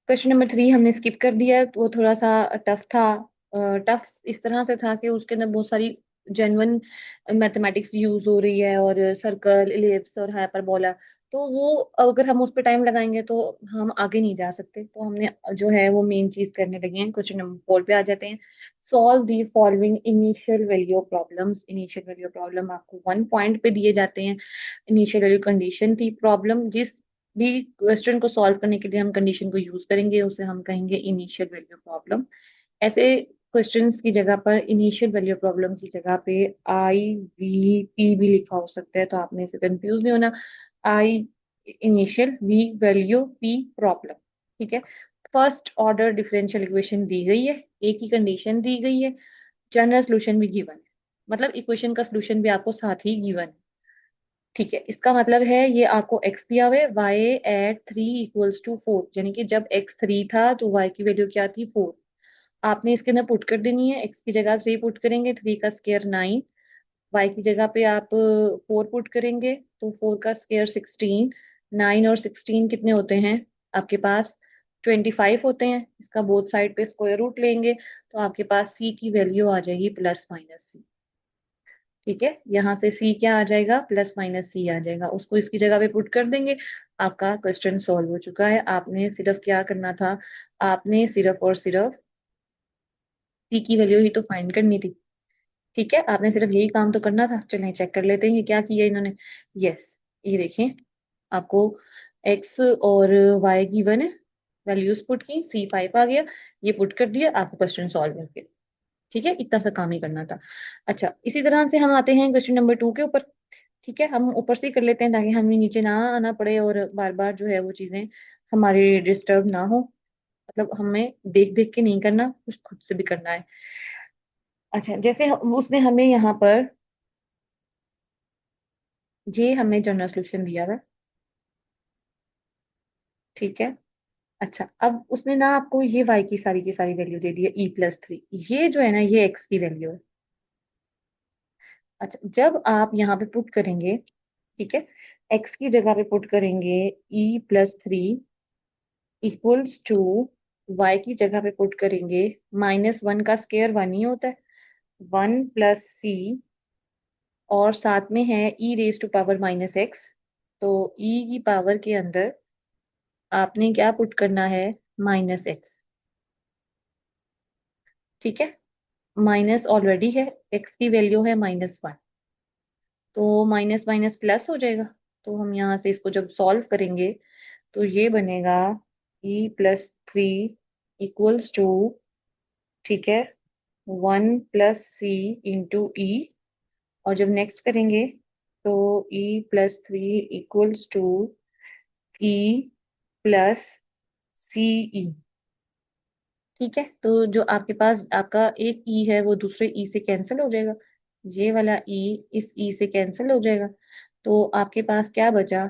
क्वेश्चन नंबर 3 हमने स्किप कर दिया, तो वो थोड़ा सा टफ था। टफ इस तरह से था कि उसके अंदर बहुत सारी जेन्युइन मैथमेटिक्स यूज हो रही है, और सर्कल, इलिप्स और हाइपरबोला। तो वो अगर हम उस पर टाइम लगाएंगे तो हम आगे नहीं जा सकते, तो हमने जो है वो मेन चीज करने लगे हैं। क्वेश्चन नंबर 4 पे आ जाते हैं। Solve the following initial value problems. Initial value problem आपको 1 पॉइंट पे दिए जाते हैं। इनिशियल वैल्यू कंडीशन थी प्रॉब्लम, जिस भी क्वेश्चन को सॉल्व करने के लिए हम कंडीशन को यूज करेंगे उसे हम कहेंगे इनिशियल वैल्यू प्रॉब्लम। ऐसे क्वेश्चंस की जगह पर, इनिशियल वैल्यू प्रॉब्लम की जगह पे IVP भी लिखा हो सकता है, तो आपने इसे कंफ्यूज नहीं होना। I initial, V value, P problem. ठीक है, फर्स्ट ऑर्डर डिफरेंशियल इक्वेशन दी गई है, एक ही कंडीशन दी गई है, जनरल सोल्यूशन भी गिवन है, मतलब इक्वेशन का सोल्यूशन भी आपको साथ ही गिवन है। ठीक है, इसका मतलब है ये आपको x दिया हुआ है, y@3 = 4, यानी कि जब x 3 था तो y की वैल्यू क्या थी, 4। आपने इसके अंदर पुट कर देनी है, x की जगह 3 पुट करेंगे, 3 का स्क्वायर 9, y की जगह पे आप 4 पुट करेंगे तो 4 का स्क्वायर 16, 9 और 16 कितने होते हैं आपके पास, 25 होते हैं। इसका बोथ साइड पे स्क्वायर रूट लेंगे तो आपके पास c की वैल्यू आ जाएगी +- c। ठीक है, यहाँ से c क्या आ जाएगा, +- आ जाएगा, उसको इसकी जगह पे पुट कर देंगे। आपका क्वेश्चन सॉल्व हो चुका है। आपने सिर्फ क्या करना था, आपने सिर्फ और सिर्फ c की वैल्यू ही तो फाइंड करनी थी। ठीक है, आपने सिर्फ यही काम तो करना था। चलें चेक कर लेते हैं ये क्या किया इन्होंने। यस, ये देखें, आपको x और y गिवन है, वैल्यूज पुट की, C5 आ गया, ये पुट कर दिया, आपका क्वेश्चन सॉल्व हो गया। ठीक है, इतना सा काम ही करना था। अच्छा, इसी तरह से हम आते हैं क्वेश्चन नंबर 2 के ऊपर। ठीक है, हम ऊपर से ही कर लेते हैं ताकि हमें नीचे ना आना पड़े और बार बार जो है वो चीजें हमारी डिस्टर्ब ना हो। मतलब हमें देख देख के नहीं करना, कुछ खुद से भी करना है। अच्छा, जैसे उसने हमें यहाँ पर, ये हमें जनरल सोल्यूशन दिया था। ठीक है, अच्छा, अब उसने ना आपको ये y की सारी वैल्यू दे दी है e+3, ये जो है ना ये x की वैल्यू है। अच्छा, जब आप यहाँ पे पुट करेंगे, ठीक है, x की जगह पे पुट करेंगे e+3 इक्वल्स टू, y की जगह पे पुट करेंगे -1 का स्क्वायर 1 ही होता है, 1 + c, और साथ में है e⁻⁻x। तो e की पावर के अंदर आपने क्या पुट करना है, -x। ठीक है, माइनस ऑलरेडी है, x की वैल्यू है -1, तो माइनस माइनस प्लस हो जाएगा। तो हम यहाँ से इसको जब सॉल्व करेंगे तो ये बनेगा e+3 इक्वल्स टू, ठीक है, 1 + c इंटू ई, और जब नेक्स्ट करेंगे तो e+3 इक्वल्स टू e+ce। ठीक है, तो जो आपके पास आपका एक ई है वो दूसरे ई से कैंसिल हो जाएगा, ये वाला ई इस ई से कैंसिल हो जाएगा, तो आपके पास क्या बचा,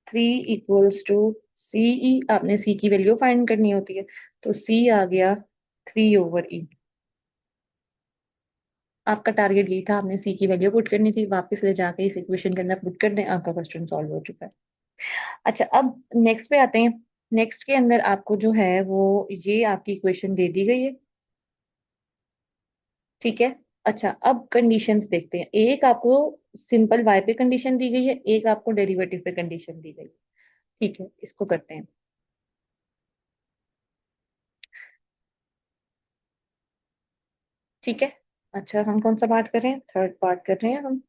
3 = CE। आपने सी की वैल्यू फाइंड करनी होती है, तो सी आ गया 3/e। आपका टारगेट यही था, आपने सी की वैल्यू पुट करनी थी, वापस ले जाके इस इक्वेशन के अंदर पुट कर दें, आपका क्वेश्चन सॉल्व हो चुका है। अच्छा, अब नेक्स्ट पे आते हैं। नेक्स्ट के अंदर आपको जो है वो ये आपकी इक्वेशन दे दी गई है। ठीक है, अच्छा, अब कंडीशंस देखते हैं। एक आपको सिंपल y पे कंडीशन दी गई है, एक आपको डेरिवेटिव पे कंडीशन दी गई है। ठीक है, इसको करते हैं। ठीक है, अच्छा, हम कौन सा पार्ट कर रहे हैं, थर्ड पार्ट कर रहे हैं हम।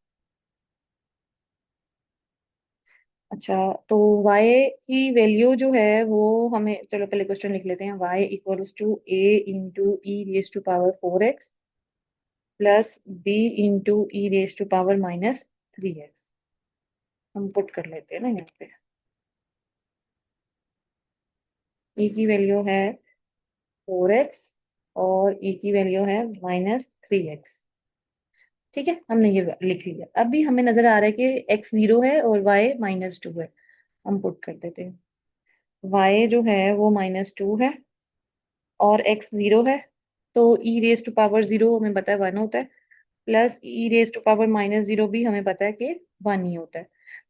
अच्छा, तो y की वैल्यू जो है वो हमें, चलो पहले क्वेश्चन लिख लेते हैं। y = a × e⁻⁴x b × e⁻⁻3x। हम पुट कर लेते हैं ना यहाँ पे। e की वैल्यू है 4x और e की वैल्यू है -3x। ठीक है, हमने ये लिख लिया। अभी हमें नजर आ रहा है कि x 0 है और y -2 है। हम पुट कर देते हैं, y जो है वो -2 है और x 0 है, तो e⁻⁻0 हमें पता है 1 होता है, प्लस e⁻⁻0 भी हमें पता है कि 1 ही होता है।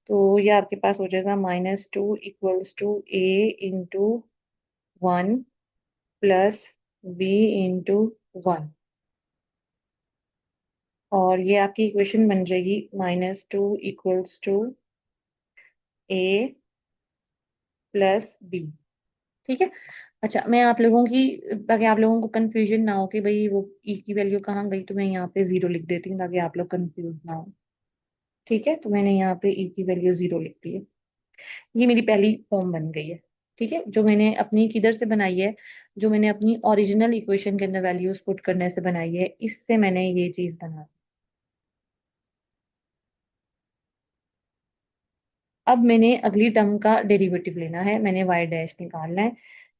तो ये आपके पास हो जाएगा -2 = a × 1 प्लस b × 1, और ये आपकी इक्वेशन बन जाएगी -2 = a प्लस बी। ठीक है, अच्छा, मैं आप लोगों की, ताकि आप लोगों को कंफ्यूजन ना हो कि भाई वो ई की वैल्यू कहाँ गई, तो मैं यहाँ पे 0 लिख देती हूँ ताकि आप लोग कंफ्यूज ना हो। ठीक है, तो मैंने यहाँ पे ई की वैल्यू 0 लिख दी है। ये मेरी पहली फॉर्म बन गई है। ठीक है, जो मैंने अपनी किधर से बनाई है, जो मैंने अपनी ओरिजिनल इक्वेशन के अंदर वैल्यूज पुट करने से बनाई है, इससे मैंने ये चीज बना। अब मैंने अगली टर्म का डेरिवेटिव लेना है, मैंने y डैश निकालना है।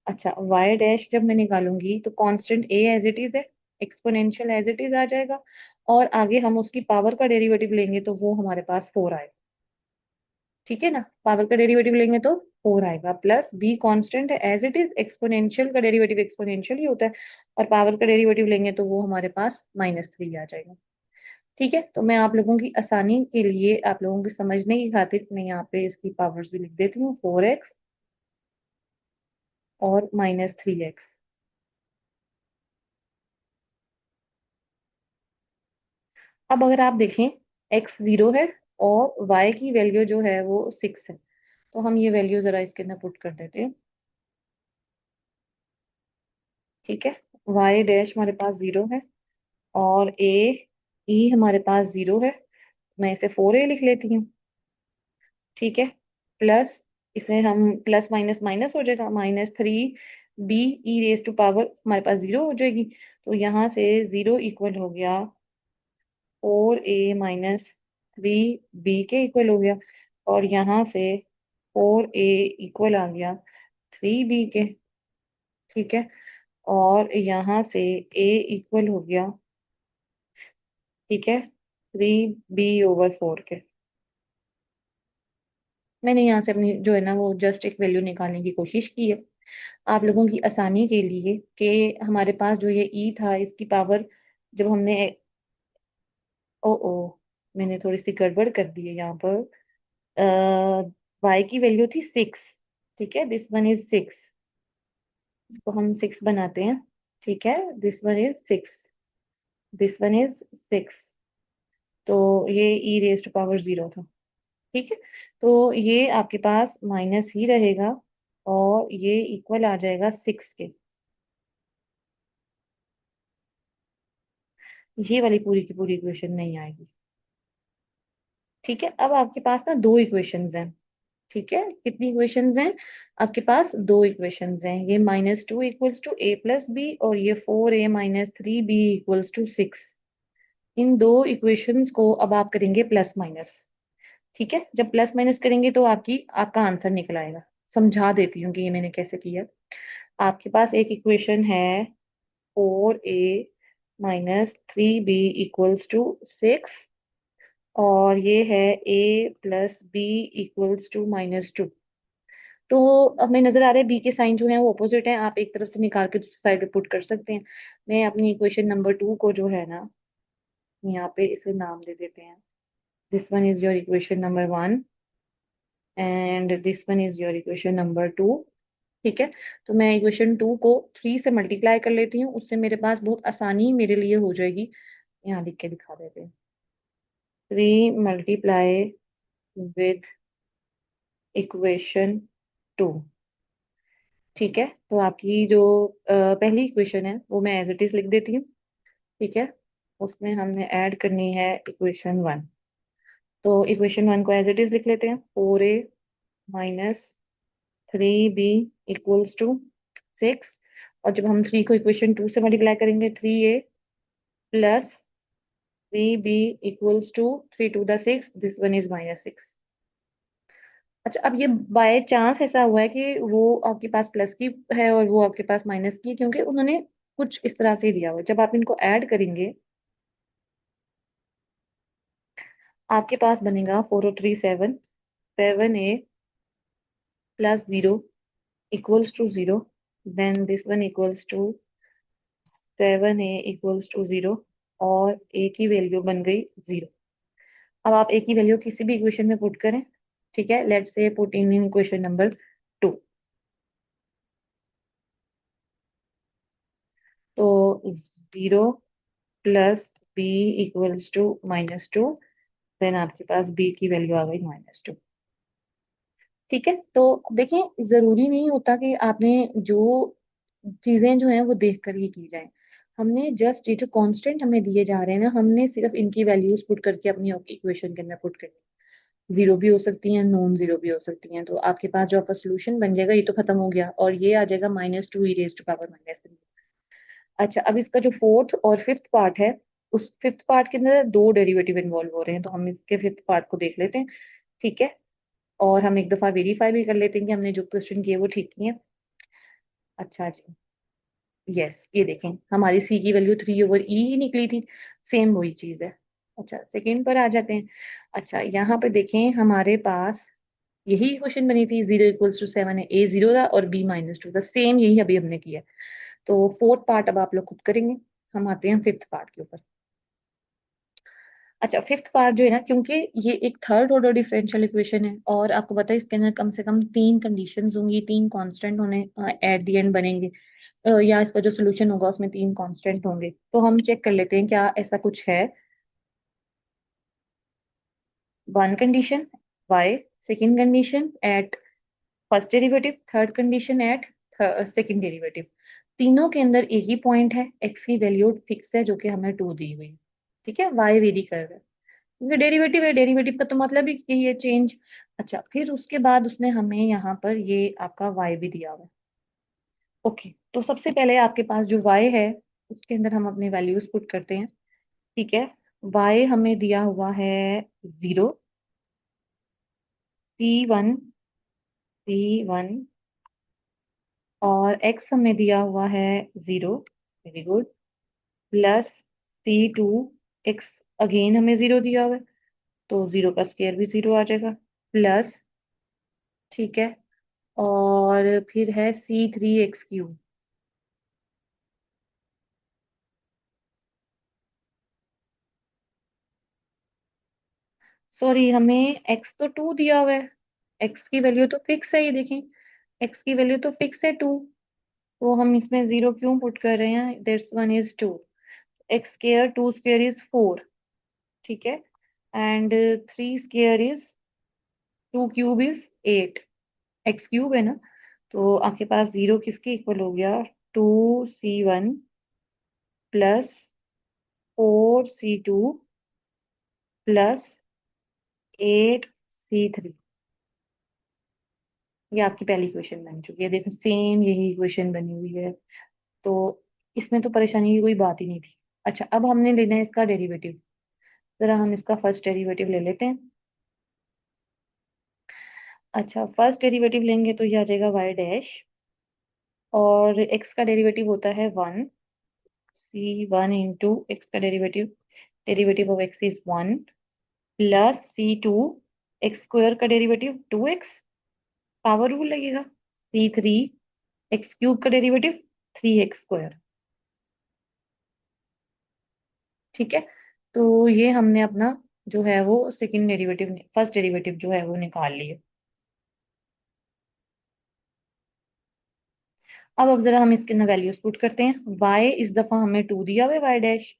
अच्छा, y डैश जब मैं निकालूंगी तो constant a as it is है, एक्सपोनेंशियल एज इट इज आ जाएगा, और आगे हम उसकी पावर का डेरिवेटिव लेंगे तो वो हमारे पास 4 आएगा। ठीक है ना, पावर का डेरिवेटिव लेंगे तो 4 आएगा, प्लस बी कांस्टेंट है एज इट इज, एक्सपोनेंशियल का डेरिवेटिव एक्सपोनेंशियल ही होता है, और पावर का डेरिवेटिव लेंगे तो वो हमारे पास -3 आ जाएगा। ठीक है, तो मैं आप लोगों की आसानी के लिए, आप लोगों की समझने की खातिर मैं यहाँ पे इसकी पावर्स भी लिख देती हूँ, 4x और -3x। अब अगर आप देखें, x 0 है और y की वैल्यू जो है वो 6 है, तो हम ये वैल्यू जरा इसके अंदर पुट कर देते हैं। ठीक है, y डैश हमारे पास 0 है, और e हमारे पास 0 है, मैं इसे 4a लिख लेती हूँ। ठीक है, प्लस इसे हम प्लस माइनस माइनस हो जाएगा, -3b e raise to power हमारे पास 0 हो जाएगी, तो यहाँ से 0 इक्वल हो गया 4a - 3b के इक्वल हो गया, और यहाँ से 4a इक्वल आ गया 3b के। ठीक है, और यहाँ से a इक्वल हो गया, ठीक है, 3b/4 के। मैंने यहाँ से अपनी जो है ना वो जस्ट एक वैल्यू निकालने की कोशिश की है आप लोगों की आसानी के लिए, कि हमारे पास जो ये ई था इसकी पावर, जब हमने, ओ ओ मैंने थोड़ी सी गड़बड़ कर दी है यहाँ पर, वाई की वैल्यू थी 6। ठीक है, दिस वन इज 6, इसको हम 6 बनाते हैं। ठीक है, this one is 6, this one is 6, तो ये ई रेज टू पावर 0 था। ठीक है, तो ये आपके पास माइनस ही रहेगा, और ये इक्वल आ जाएगा 6 के। ये वाली पूरी की पूरी इक्वेशन नहीं आएगी। ठीक है, अब आपके पास ना दो इक्वेशंस हैं। ठीक है, कितनी इक्वेशंस हैं आपके पास? दो इक्वेशंस हैं, ये -2 इक्वल्स टू a+b, और ये 4a - 3b इक्वल्स टू 6। इन दो इक्वेशंस को अब आप करेंगे प्लस माइनस। ठीक है, जब प्लस माइनस करेंगे तो आपका आंसर निकल आएगा। समझा देती हूँ कि ये मैंने कैसे किया। आपके पास एक इक्वेशन है 4a - 3b इक्वल्स टू 6, और ये है a+b इक्वल्स टू -2। तो हमें नजर आ रहा है बी के साइन जो है वो ऑपोजिट है, आप एक तरफ से निकाल के दूसरी साइड पे पुट कर सकते हैं। मैं अपनी इक्वेशन नंबर 2 को जो है ना, यहाँ पे इसे नाम दे देते हैं, this one is your equation number 1 and this one is your equation number 2। ठीक है, तो मैं इक्वेशन 2 को 3 से मल्टीप्लाई कर लेती हूँ, उससे मेरे पास बहुत आसानी मेरे लिए हो जाएगी। यहाँ लिख के दिखा देते हैं, 3 मल्टीप्लाई विद इक्वेशन 2। ठीक है, तो आपकी जो पहली इक्वेशन है वो मैं एज इट इज लिख देती हूँ। ठीक है, उसमें हमने ऐड करनी है इक्वेशन 1, तो इक्वेशन 1 को एज इट इज लिख लेते हैं, 4a - 3b इक्वल्स टू 6, और जब हम 3 को इक्वेशन 2 से मल्टीप्लाई करेंगे, 3a + 3b equals to 3 × 2 = 6, this one is -6। अच्छा, अब ये बाय चांस ऐसा हुआ है कि वो आपके पास प्लस की है और वो आपके पास माइनस की, क्योंकि उन्होंने कुछ इस तरह से ही दिया हुआ है। जब आप इनको ऐड करेंगे, आपके पास बनेगा 4037, 7a + 0 equals to 0, then this one equals to 7a = 0, और a की वैल्यू बन गई 0। अब आप a की वैल्यू किसी भी इक्वेशन में पुट करें। ठीक है, let's say put in equation number 2, तो 0 + b इक्वल्स टू -2, देन आपके पास b की वैल्यू आ गई -2। ठीक है, तो देखिए, जरूरी नहीं होता कि आपने जो चीजें जो हैं वो देख कर ही की जाए। हमने जस्ट ये जो कांस्टेंट हमें दिए जा रहे हैं ना, हमने सिर्फ इनकी वैल्यूज पुट करके अपनी इक्वेशन के अंदर पुट करनी। जीरो भी हो सकती हैं, नॉन जीरो भी हो सकती हैं, तो आपके पास जो आपका सोल्यूशन बन जाएगा ये तो खत्म हो गया, और ये आ जाएगा -2 ई रेज टू पावर -3। अच्छा, अब इसका जो फोर्थ और फिफ्थ पार्ट है, उस फिफ्थ पार्ट के अंदर दो डेरिवेटिव इन्वॉल्व हो रहे हैं, तो हम इसके फिफ्थ पार्ट को देख लेते हैं। ठीक है, और हम एक दफा वेरीफाई भी कर लेते हैं कि हमने जो क्वेश्चन किए वो ठीक किए हैं। अच्छा जी, यस, ये देखें हमारी सी की वैल्यू 3/E ही निकली थी। सेम वही चीज है। अच्छा, सेकंड पर आ जाते हैं। अच्छा, यहाँ पर देखें हमारे पास यही क्वेश्चन बनी थी, 0 = 7 है, ए 0 था और बी -2 था, सेम यही अभी हमने किया। तो फोर्थ पार्ट अब आप लोग खुद करेंगे। हम आते हैं फिफ्थ पार्ट के ऊपर। अच्छा, फिफ्थ पार्ट जो है ना, क्योंकि ये एक थर्ड ऑर्डर डिफरेंशियल इक्वेशन है और आपको पता है इसके अंदर कम से कम तीन कंडीशंस होंगी, तीन कांस्टेंट होने एट द एंड बनेंगे। या इसका जो सोल्यूशन होगा उसमें तीन कांस्टेंट होंगे। तो हम चेक कर लेते हैं क्या ऐसा कुछ है। One condition y, second condition at first derivative, third condition at second derivative. तीनों के अंदर एक ही पॉइंट है, एक्स की वैल्यू फिक्स है जो कि हमें 2 दी हुई है। ठीक है, वाई वेरी कर रहा है क्योंकि डेरिवेटिव है, डेरिवेटिव का तो मतलब ही यही है, चेंज। अच्छा, फिर उसके बाद उसने हमें यहाँ पर ये आपका वाई भी दिया हुआ है। ओके, तो सबसे पहले आपके पास जो वाई है उसके अंदर हम अपनी वैल्यूज पुट करते हैं। ठीक है, वाई हमें दिया हुआ है 0, C1 और एक्स हमें दिया हुआ है 0, very good, plus C2, x again हमें 0 दिया हुआ है, तो 0 का स्क्वायर भी 0 आ जाएगा, प्लस, ठीक है, और फिर है C3 x3। सॉरी, हमें एक्स तो 2 दिया हुआ है, एक्स की वैल्यू तो फिक्स है, ये देखें एक्स की वैल्यू तो फिक्स है 2। तो हम इसमें 0 क्यों पुट कर रहे हैं, that's 1 is 2, x square 2 square is 4, ठीक है, and 3 square is 2 cube is 8, x cube है ना। तो आपके पास 0 किसके इक्वल हो गया, 2C1 plus 4C2 plus 8C3। ये आपकी पहली क्वेश्चन बन चुकी है, देखो सेम यही क्वेश्चन बनी हुई है। तो इसमें तो परेशानी की कोई बात ही नहीं थी। अच्छा, अब हमने लेना है इसका डेरिवेटिव। जरा हम इसका फर्स्ट डेरिवेटिव ले लेते हैं। अच्छा, फर्स्ट डेरिवेटिव लेंगे तो ये आ जाएगा वाई डैश, और एक्स का डेरिवेटिव होता है 1, C1 एक्स का derivative, derivative of x is 1, plus C2 x square का डेरिवेटिव 2x, पावर रूल लगेगा, C3 एक्स क्यूब का डेरिवेटिव 3x स्क्वायर। ठीक है, तो ये हमने अपना जो है वो सेकंड डेरिवेटिव, फर्स्ट डेरिवेटिव जो है वो निकाल लिए। अब जरा हम इसके अंदर वैल्यूज पुट करते हैं। y इस दफा हमें 2 दिया हुआ है, वाई डैश,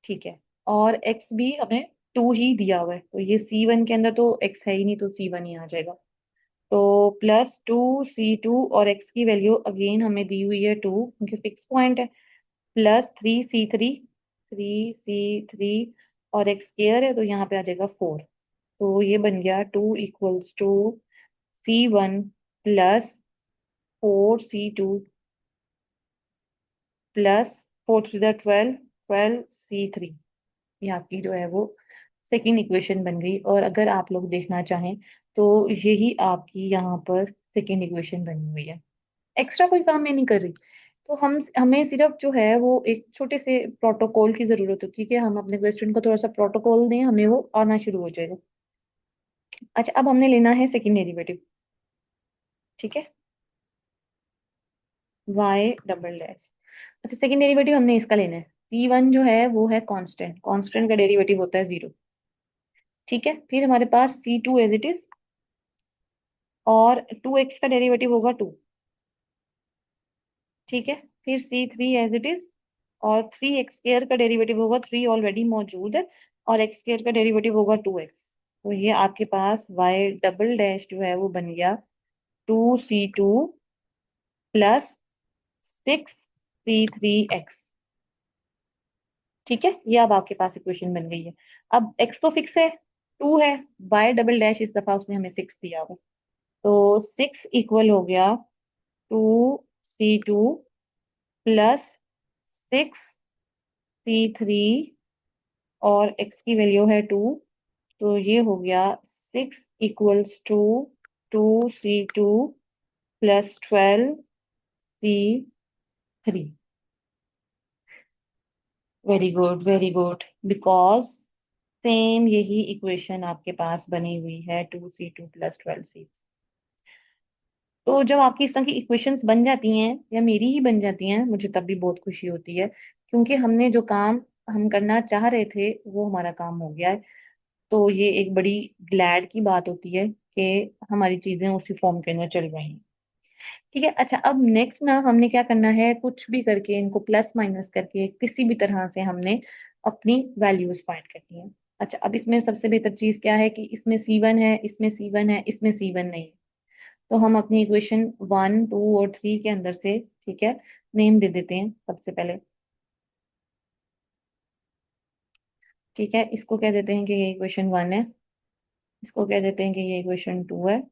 ठीक है, और x भी हमें 2 ही दिया हुआ है, तो ये C1 के अंदर तो x है ही नहीं, तो C1 ही आ जाएगा। तो प्लस 2C2 और x की वैल्यू अगेन हमें दी हुई है 2 क्योंकि फिक्स पॉइंट है, प्लस 3C3 और x स्क्वायर है तो यहाँ पे आ जाएगा 4। तो ये बन गया 2 = 2C1 plus 4C2 plus 4 × 3 = 12, 12C3। ये आपकी जो है वो सेकंड इक्वेशन बन गई, और अगर आप लोग देखना चाहें तो यही आपकी यहाँ पर सेकंड इक्वेशन बनी हुई है। एक्स्ट्रा कोई काम मैं नहीं कर रही। तो हम हमें सिर्फ जो है वो एक छोटे से प्रोटोकॉल की जरूरत होती है कि हम अपने क्वेश्चन को थोड़ा सा प्रोटोकॉल दें, हमें वो आना शुरू हो जाएगा। अच्छा, अब हमने लेना है सेकंड डेरिवेटिव। ठीक है, वाई डबल डैश। अच्छा, सेकंड डेरिवेटिव हमने इसका लेना है, C1 जो है वो है कांस्टेंट, कांस्टेंट का डेरिवेटिव होता है 0। ठीक है, फिर हमारे पास C2 एज इट इज, और 2x का डेरिवेटिव होगा 2। ठीक है, फिर C3 एज इट इज, और 3x स्क्वायर का डेरिवेटिव होगा 3 ऑलरेडी मौजूद है, और x स्क्वायर का डेरिवेटिव होगा 2x। तो ये आपके पास y डबल डैश जो है वो बन गया 2C2 प्लस 6C3x। ठीक है, ये अब आपके पास इक्वेशन बन गई है। अब x तो फिक्स है, 2 है, y डबल डैश इस दफा उसने हमें 6 दिया हुआ है। तो 6 इक्वल हो गया 2C2 प्लस 6C3, और x की वैल्यू है 2, तो ये हो गया 6 = 2C2 plus 12C3। Very good very good. Because same यही इक्वेशन आपके पास बनी हुई है 2C2 + 12C। तो जब आपकी इस तरह की इक्वेशंस बन जाती हैं या मेरी ही बन जाती हैं, मुझे तब भी बहुत खुशी होती है, क्योंकि हमने जो काम हम करना चाह रहे थे वो हमारा काम हो गया है। तो ये एक बड़ी ग्लैड की बात होती है कि हमारी चीजें उसी फॉर्म के अंदर चल रही हैं। ठीक है। अच्छा, अब नेक्स्ट ना हमने क्या करना है, कुछ भी करके इनको प्लस माइनस करके किसी भी तरह से हमने अपनी वैल्यूज फाइंड करनी है। अच्छा, अब इसमें सबसे बेहतर चीज क्या है कि इसमें C1 है, इसमें C1 है, इसमें C1 नहीं है। तो हम अपनी इक्वेशन 1 2 और 3 के अंदर से, ठीक है, नेम दे देते हैं सबसे पहले। ठीक है, इसको कह देते हैं कि ये इक्वेशन 1 है, इसको कह देते हैं कि ये इक्वेशन 2 है,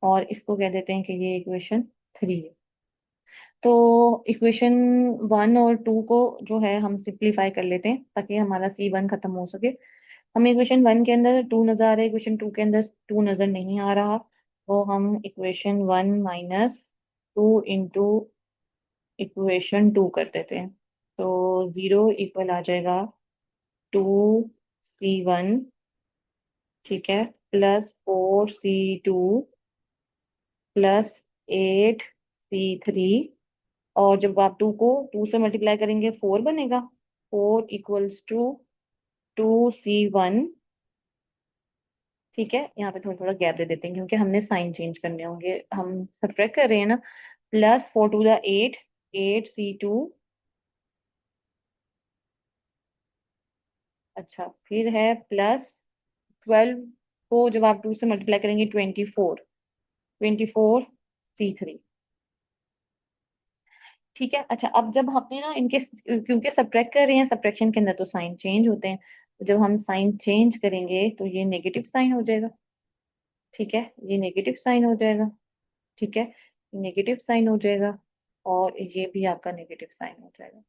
और इसको कह देते हैं कि ये इक्वेशन 3 है। तो इक्वेशन 1 और 2 को जो है हम सिंप्लीफाई कर लेते हैं ताकि हमारा C1 खत्म हो सके। हमें इक्वेशन 1 के अंदर 2 नजर आ रहा है, इक्वेशन 2 के अंदर 2 नजर नहीं आ रहा। तो हम इक्वेशन 1 -2 इंटू इक्वेशन 2 कर देते हैं। तो 0 इक्वल आ जाएगा 2C1, ठीक है, +4C2 +8C3। और जब आप 2 को 2 से मल्टीप्लाई करेंगे 4 बनेगा। 4 = 2C1। ठीक है, यहाँ पे थोड़ा थोड़ा गैप दे देते हैं क्योंकि हमने साइन चेंज करने होंगे, हम सब्ट्रैक्ट कर रहे हैं ना। +4 × 8 8C2। अच्छा, फिर है +12 को जब आप 2 से मल्टीप्लाई करेंगे 24 24C3। ठीक है। अच्छा, अब जब हमने ना इनके, क्योंकि सब्ट्रैक्ट कर रहे हैं, सब्ट्रैक्शन के अंदर तो साइन चेंज होते हैं, तो जब हम साइन चेंज करेंगे तो ये नेगेटिव साइन हो जाएगा। ठीक है, ये नेगेटिव साइन हो जाएगा। ठीक है, नेगेटिव साइन हो जाएगा, और ये भी आपका नेगेटिव साइन हो जाएगा।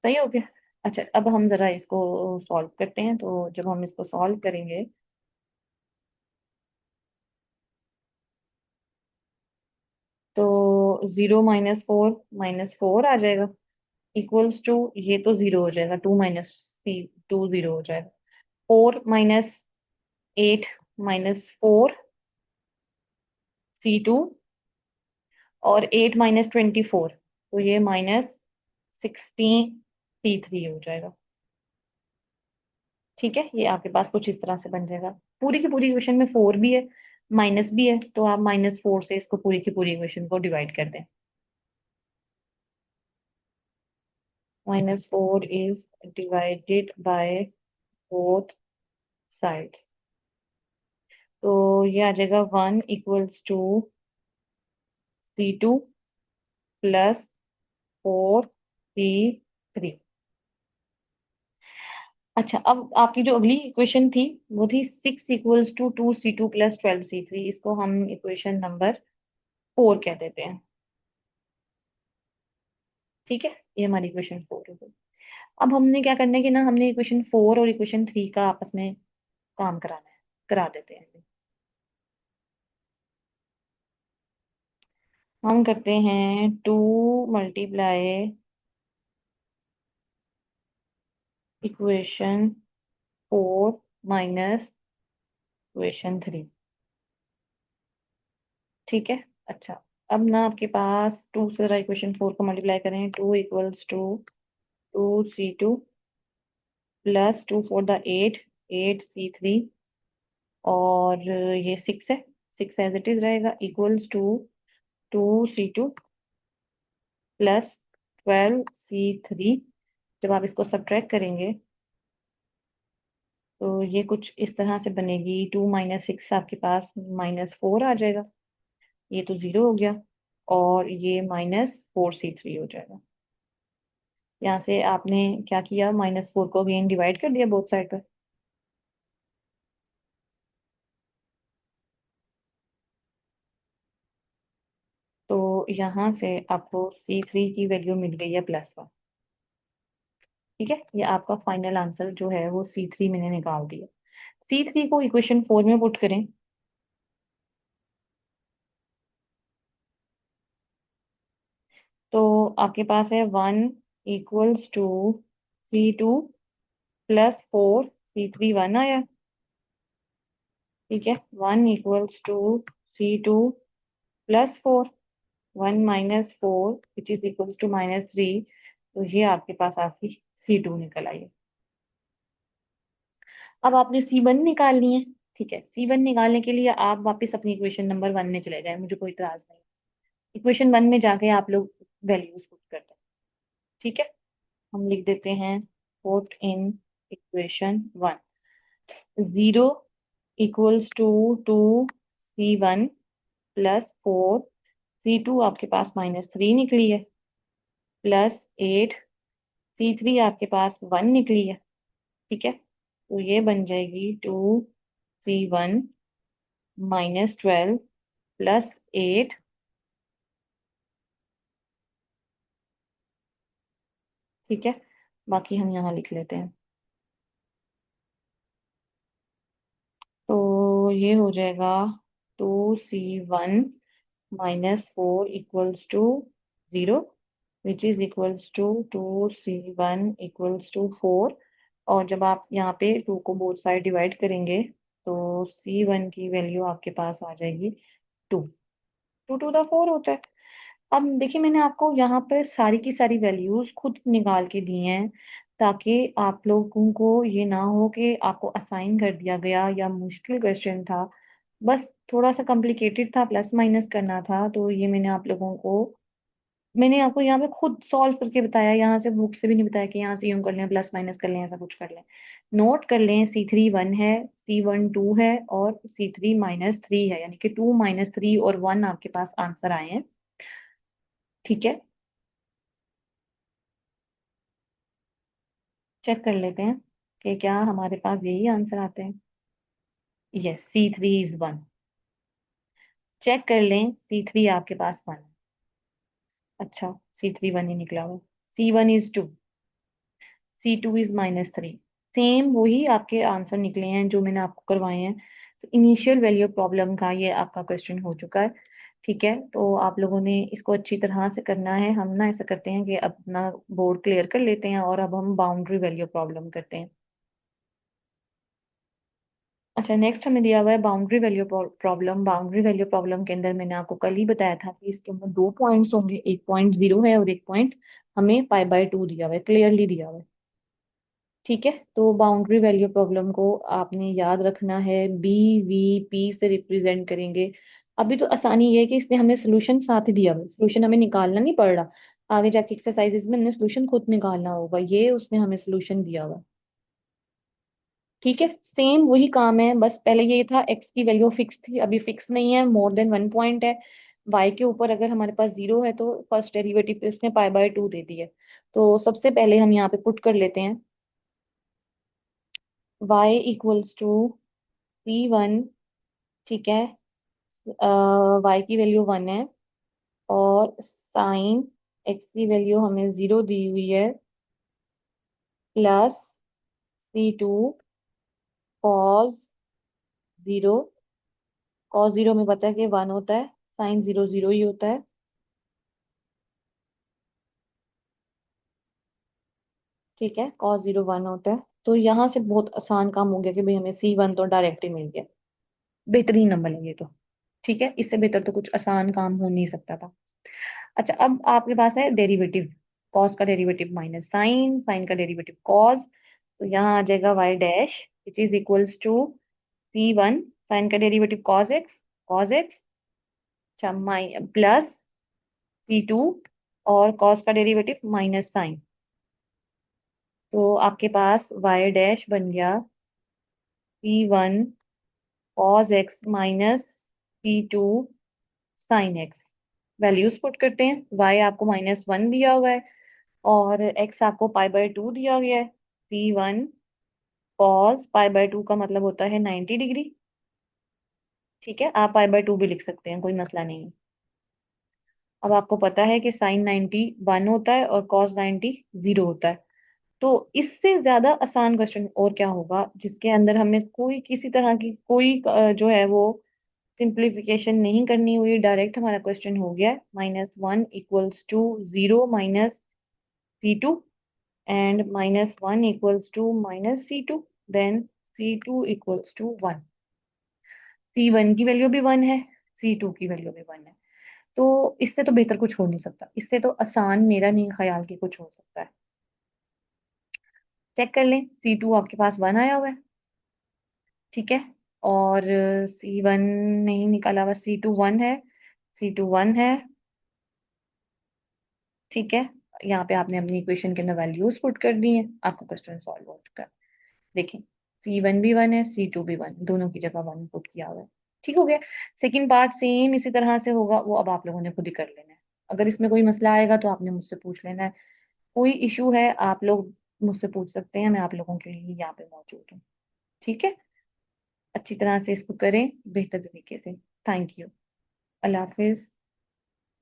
सही हो गया। अच्छा, अब हम जरा इसको सॉल्व करते हैं। तो जब हम इसको सॉल्व करेंगे तो 0 - 4 - 4 आ जाएगा, इक्वल्स टू, ये तो 0 हो जाएगा, 2 - 2 0 हो जाएगा। 4 - 8 -4C2, और 8 - 24, तो ये -16C3 हो जाएगा। ठीक है, ये आपके पास कुछ इस तरह से बन जाएगा। पूरी की पूरी इक्वेशन में 4 भी है, माइनस भी है, तो आप -4 से इसको पूरी की पूरी इक्वेशन को डिवाइड कर दें। -4 is divided by both sides. तो ये आ जाएगा 1 = 2C2 +4C3। अच्छा, अब आपकी जो अगली इक्वेशन थी वो थी 6 = 2C2 + 12C3। इसको हम इक्वेशन नंबर 4 कह देते हैं। ठीक है, ये हमारी इक्वेशन 4 हो गई। अब हमने क्या करना है कि ना, हमने इक्वेशन 4 और इक्वेशन 3 का आपस में काम कराना है, करा देते हैं। हम करते हैं 2 × इक्वेशन 4 माइनस इक्वेशन 3। ठीक है। अच्छा, अब ना आपके पास 2 से जरा इक्वेशन 4 को मल्टीप्लाई करें। 2 = 2 +2 4 × 8 8C3, और ये 6 है, 6 एज इट इज रहेगा, इक्वल्स टू 2C2 + 12C3। जब आप इसको सब्ट्रैक्ट करेंगे तो ये कुछ इस तरह से बनेगी। 2 - 6 आपके पास -4 आ जाएगा, ये तो 0 हो गया, और ये -4C3 हो जाएगा। यहाँ से आपने क्या किया, -4 को अगेन डिवाइड कर दिया बोथ साइड पर। तो यहाँ से आपको C3 की वैल्यू मिल गई है +1। ठीक है, ये आपका फाइनल आंसर जो है वो C3 मैंने निकाल दिया। C3 को इक्वेशन 4 में पुट करें। तो आपके पास है 1 equals to C2 plus 4, C3 1 आया। ठीक है, 1 equals to C2 plus 4, 1 minus 4 which is equals to -3। तो ये आपके पास आपकी C2 निकल आई है। अब आपने C1 निकालनी है। ठीक है, C1 निकालने के लिए आप वापस अपनी इक्वेशन नंबर 1 में चले जाएं, मुझे कोई इतराज नहीं। इक्वेशन 1 में जाके आप लोग वैल्यूज पुट करते हैं। ठीक है, हम लिख देते हैं put in equation 1। 0 equals to 2C1 plus 4, C2 आपके पास -3 निकली है, प्लस 8, C3 आपके पास 1 निकली है। ठीक है, तो ये बन जाएगी 2C1 -12 प्लस 8। ठीक है, बाकी हम यहाँ लिख लेते हैं। तो ये हो जाएगा 2C1 -4 equals to 0, which is equals to 2C1 equals to 4। और जब आप यहाँ पे 2 को बोथ साइड डिवाइड करेंगे तो C1 की वैल्यू आपके पास आ जाएगी 2। 2 टू द 4 होता है। अब देखिए, मैंने आपको यहाँ पे सारी की सारी वैल्यूज खुद निकाल के दी हैं, ताकि आप लोगों को ये ना हो कि आपको असाइन कर दिया गया या मुश्किल क्वेश्चन था, बस थोड़ा सा कॉम्प्लिकेटेड था, प्लस माइनस करना था। तो ये मैंने आपको यहाँ पे खुद सॉल्व करके बताया, यहाँ से बुक से भी नहीं बताया कि यहाँ से यूं कर लें, प्लस माइनस कर लें, ऐसा कुछ कर लें। नोट कर लें, C3 1 है, C1 2 है, और C3 -3 है, यानी कि 2 -3 और 1 आपके पास आंसर आए हैं। ठीक है, चेक कर लेते हैं कि क्या हमारे पास यही आंसर आते हैं। Yes, C3 is 1। चेक कर लें, C3 आपके पास 1। अच्छा, C3 1 ही निकला हुआ। C1 is 2, C2 is -3। Same वही आपके आंसर निकले हैं जो मैंने आपको करवाए हैं। तो इनिशियल वैल्यू प्रॉब्लम का ये आपका क्वेश्चन हो चुका है। ठीक है, तो आप लोगों ने इसको अच्छी तरह से करना है। हम ना ऐसा करते हैं कि अपना बोर्ड क्लियर कर लेते हैं और अब हम बाउंड्री वैल्यू प्रॉब्लम करते हैं। अच्छा, नेक्स्ट हमें दिया हुआ है boundary value problem. Boundary value problem के अंदर मैंने आपको कल ही बताया था कि इसके अंदर दो पॉइंट्स होंगे, एक पॉइंट 0 है और एक पॉइंट हमें π/2 दिया हुआ है, क्लियरली दिया हुआ है। ठीक है, तो बाउंड्री वैल्यू प्रॉब्लम को आपने याद रखना है, BVP से रिप्रेजेंट करेंगे। अभी तो आसानी ये है कि इसने हमें सोल्यूशन साथ ही दिया हुआ है, सोल्यूशन हमें निकालना नहीं पड़ रहा। आगे जाके एक्सरसाइजेज में हमने सोल्यूशन खुद निकालना होगा, ये उसने हमें सोल्यूशन दिया हुआ है। ठीक है, सेम वही काम है, बस पहले ये था एक्स की वैल्यू फिक्स थी, अभी फिक्स नहीं है, मोर देन 1 पॉइंट है। वाई के ऊपर अगर हमारे पास 0 है तो फर्स्ट डेरिवेटिव पे उसने π/2 दे दी है। तो सबसे पहले हम यहाँ पे पुट कर लेते हैं y इक्वल्स टू C1। ठीक है, y की वैल्यू 1 है, और साइन x की वैल्यू हमें 0 दी हुई है, प्लस C2 कॉस 0। कॉस 0 में पता है कि 1 होता है, साइन 0 0 ही होता है। ठीक है, cos 0 1 होता है। तो यहाँ से बहुत आसान काम हो गया कि भाई हमें C1 तो डायरेक्ट ही मिल गया। बेहतरीन नंबर लगे तो। ठीक है, इससे बेहतर तो कुछ आसान काम हो नहीं सकता था। अच्छा, अब आपके पास है डेरिवेटिव। कॉस का डेरिवेटिव माइनस साइन, साइन का डेरिवेटिव कॉस। तो यहाँ आ जाएगा y dash which is equals to C1, sine का डेरिवेटिव कॉस एक्स, अच्छा, प्लस C2, और कॉस का डेरिवेटिव माइनस साइन। तो आपके पास y डैश बन गया C1 cos x minus C2 sin x। Values put करते हैं, y आपको -1 दिया हुआ है और x आपको π/2 दिया गया है। C1 cos π/2 का मतलब होता है 90 डिग्री। ठीक है, आप π/2 भी लिख सकते हैं, कोई मसला नहीं है। अब आपको पता है कि साइन 90 1 होता है और cos 90 0 होता है। तो इससे ज्यादा आसान क्वेश्चन और क्या होगा जिसके अंदर हमें कोई किसी तरह की कोई जो है वो सिंप्लीफिकेशन नहीं करनी हुई, डायरेक्ट हमारा क्वेश्चन हो गया। -1 equals to 0 minus C2 and -1 equals to -C2, then C2 equals to 1। C1 की वैल्यू भी 1 है, C2 की वैल्यू भी 1 है। तो इससे तो बेहतर कुछ हो नहीं सकता, इससे तो आसान मेरा नहीं ख्याल कि कुछ हो सकता है। चेक कर लें, C2 आपके पास 1 आया हुआ है, ठीक है। और C1 नहीं निकाला हुआ, C2 1 है, C2 1 है, ठीक है। यहाँ पे आपने अपनी इक्वेशन के अंदर वैल्यूज पुट कर दी हैं, आपका क्वेश्चन सॉल्व हो चुका है। देखें, C1 भी 1 है, C2 भी 1, दोनों की जगह 1 पुट किया हुआ है। ठीक हो गया। सेकंड पार्ट सेम इसी तरह से होगा, वो अब आप लोगों ने खुद ही कर लेना है। अगर इसमें कोई मसला आएगा तो आपने मुझसे पूछ लेना है। कोई इशू है आप लोग मुझसे पूछ सकते हैं, मैं आप लोगों के लिए यहाँ पे मौजूद हूँ। ठीक है, अच्छी तरह से इसको करें, बेहतर तरीके से। Thank you. Allah Hafiz.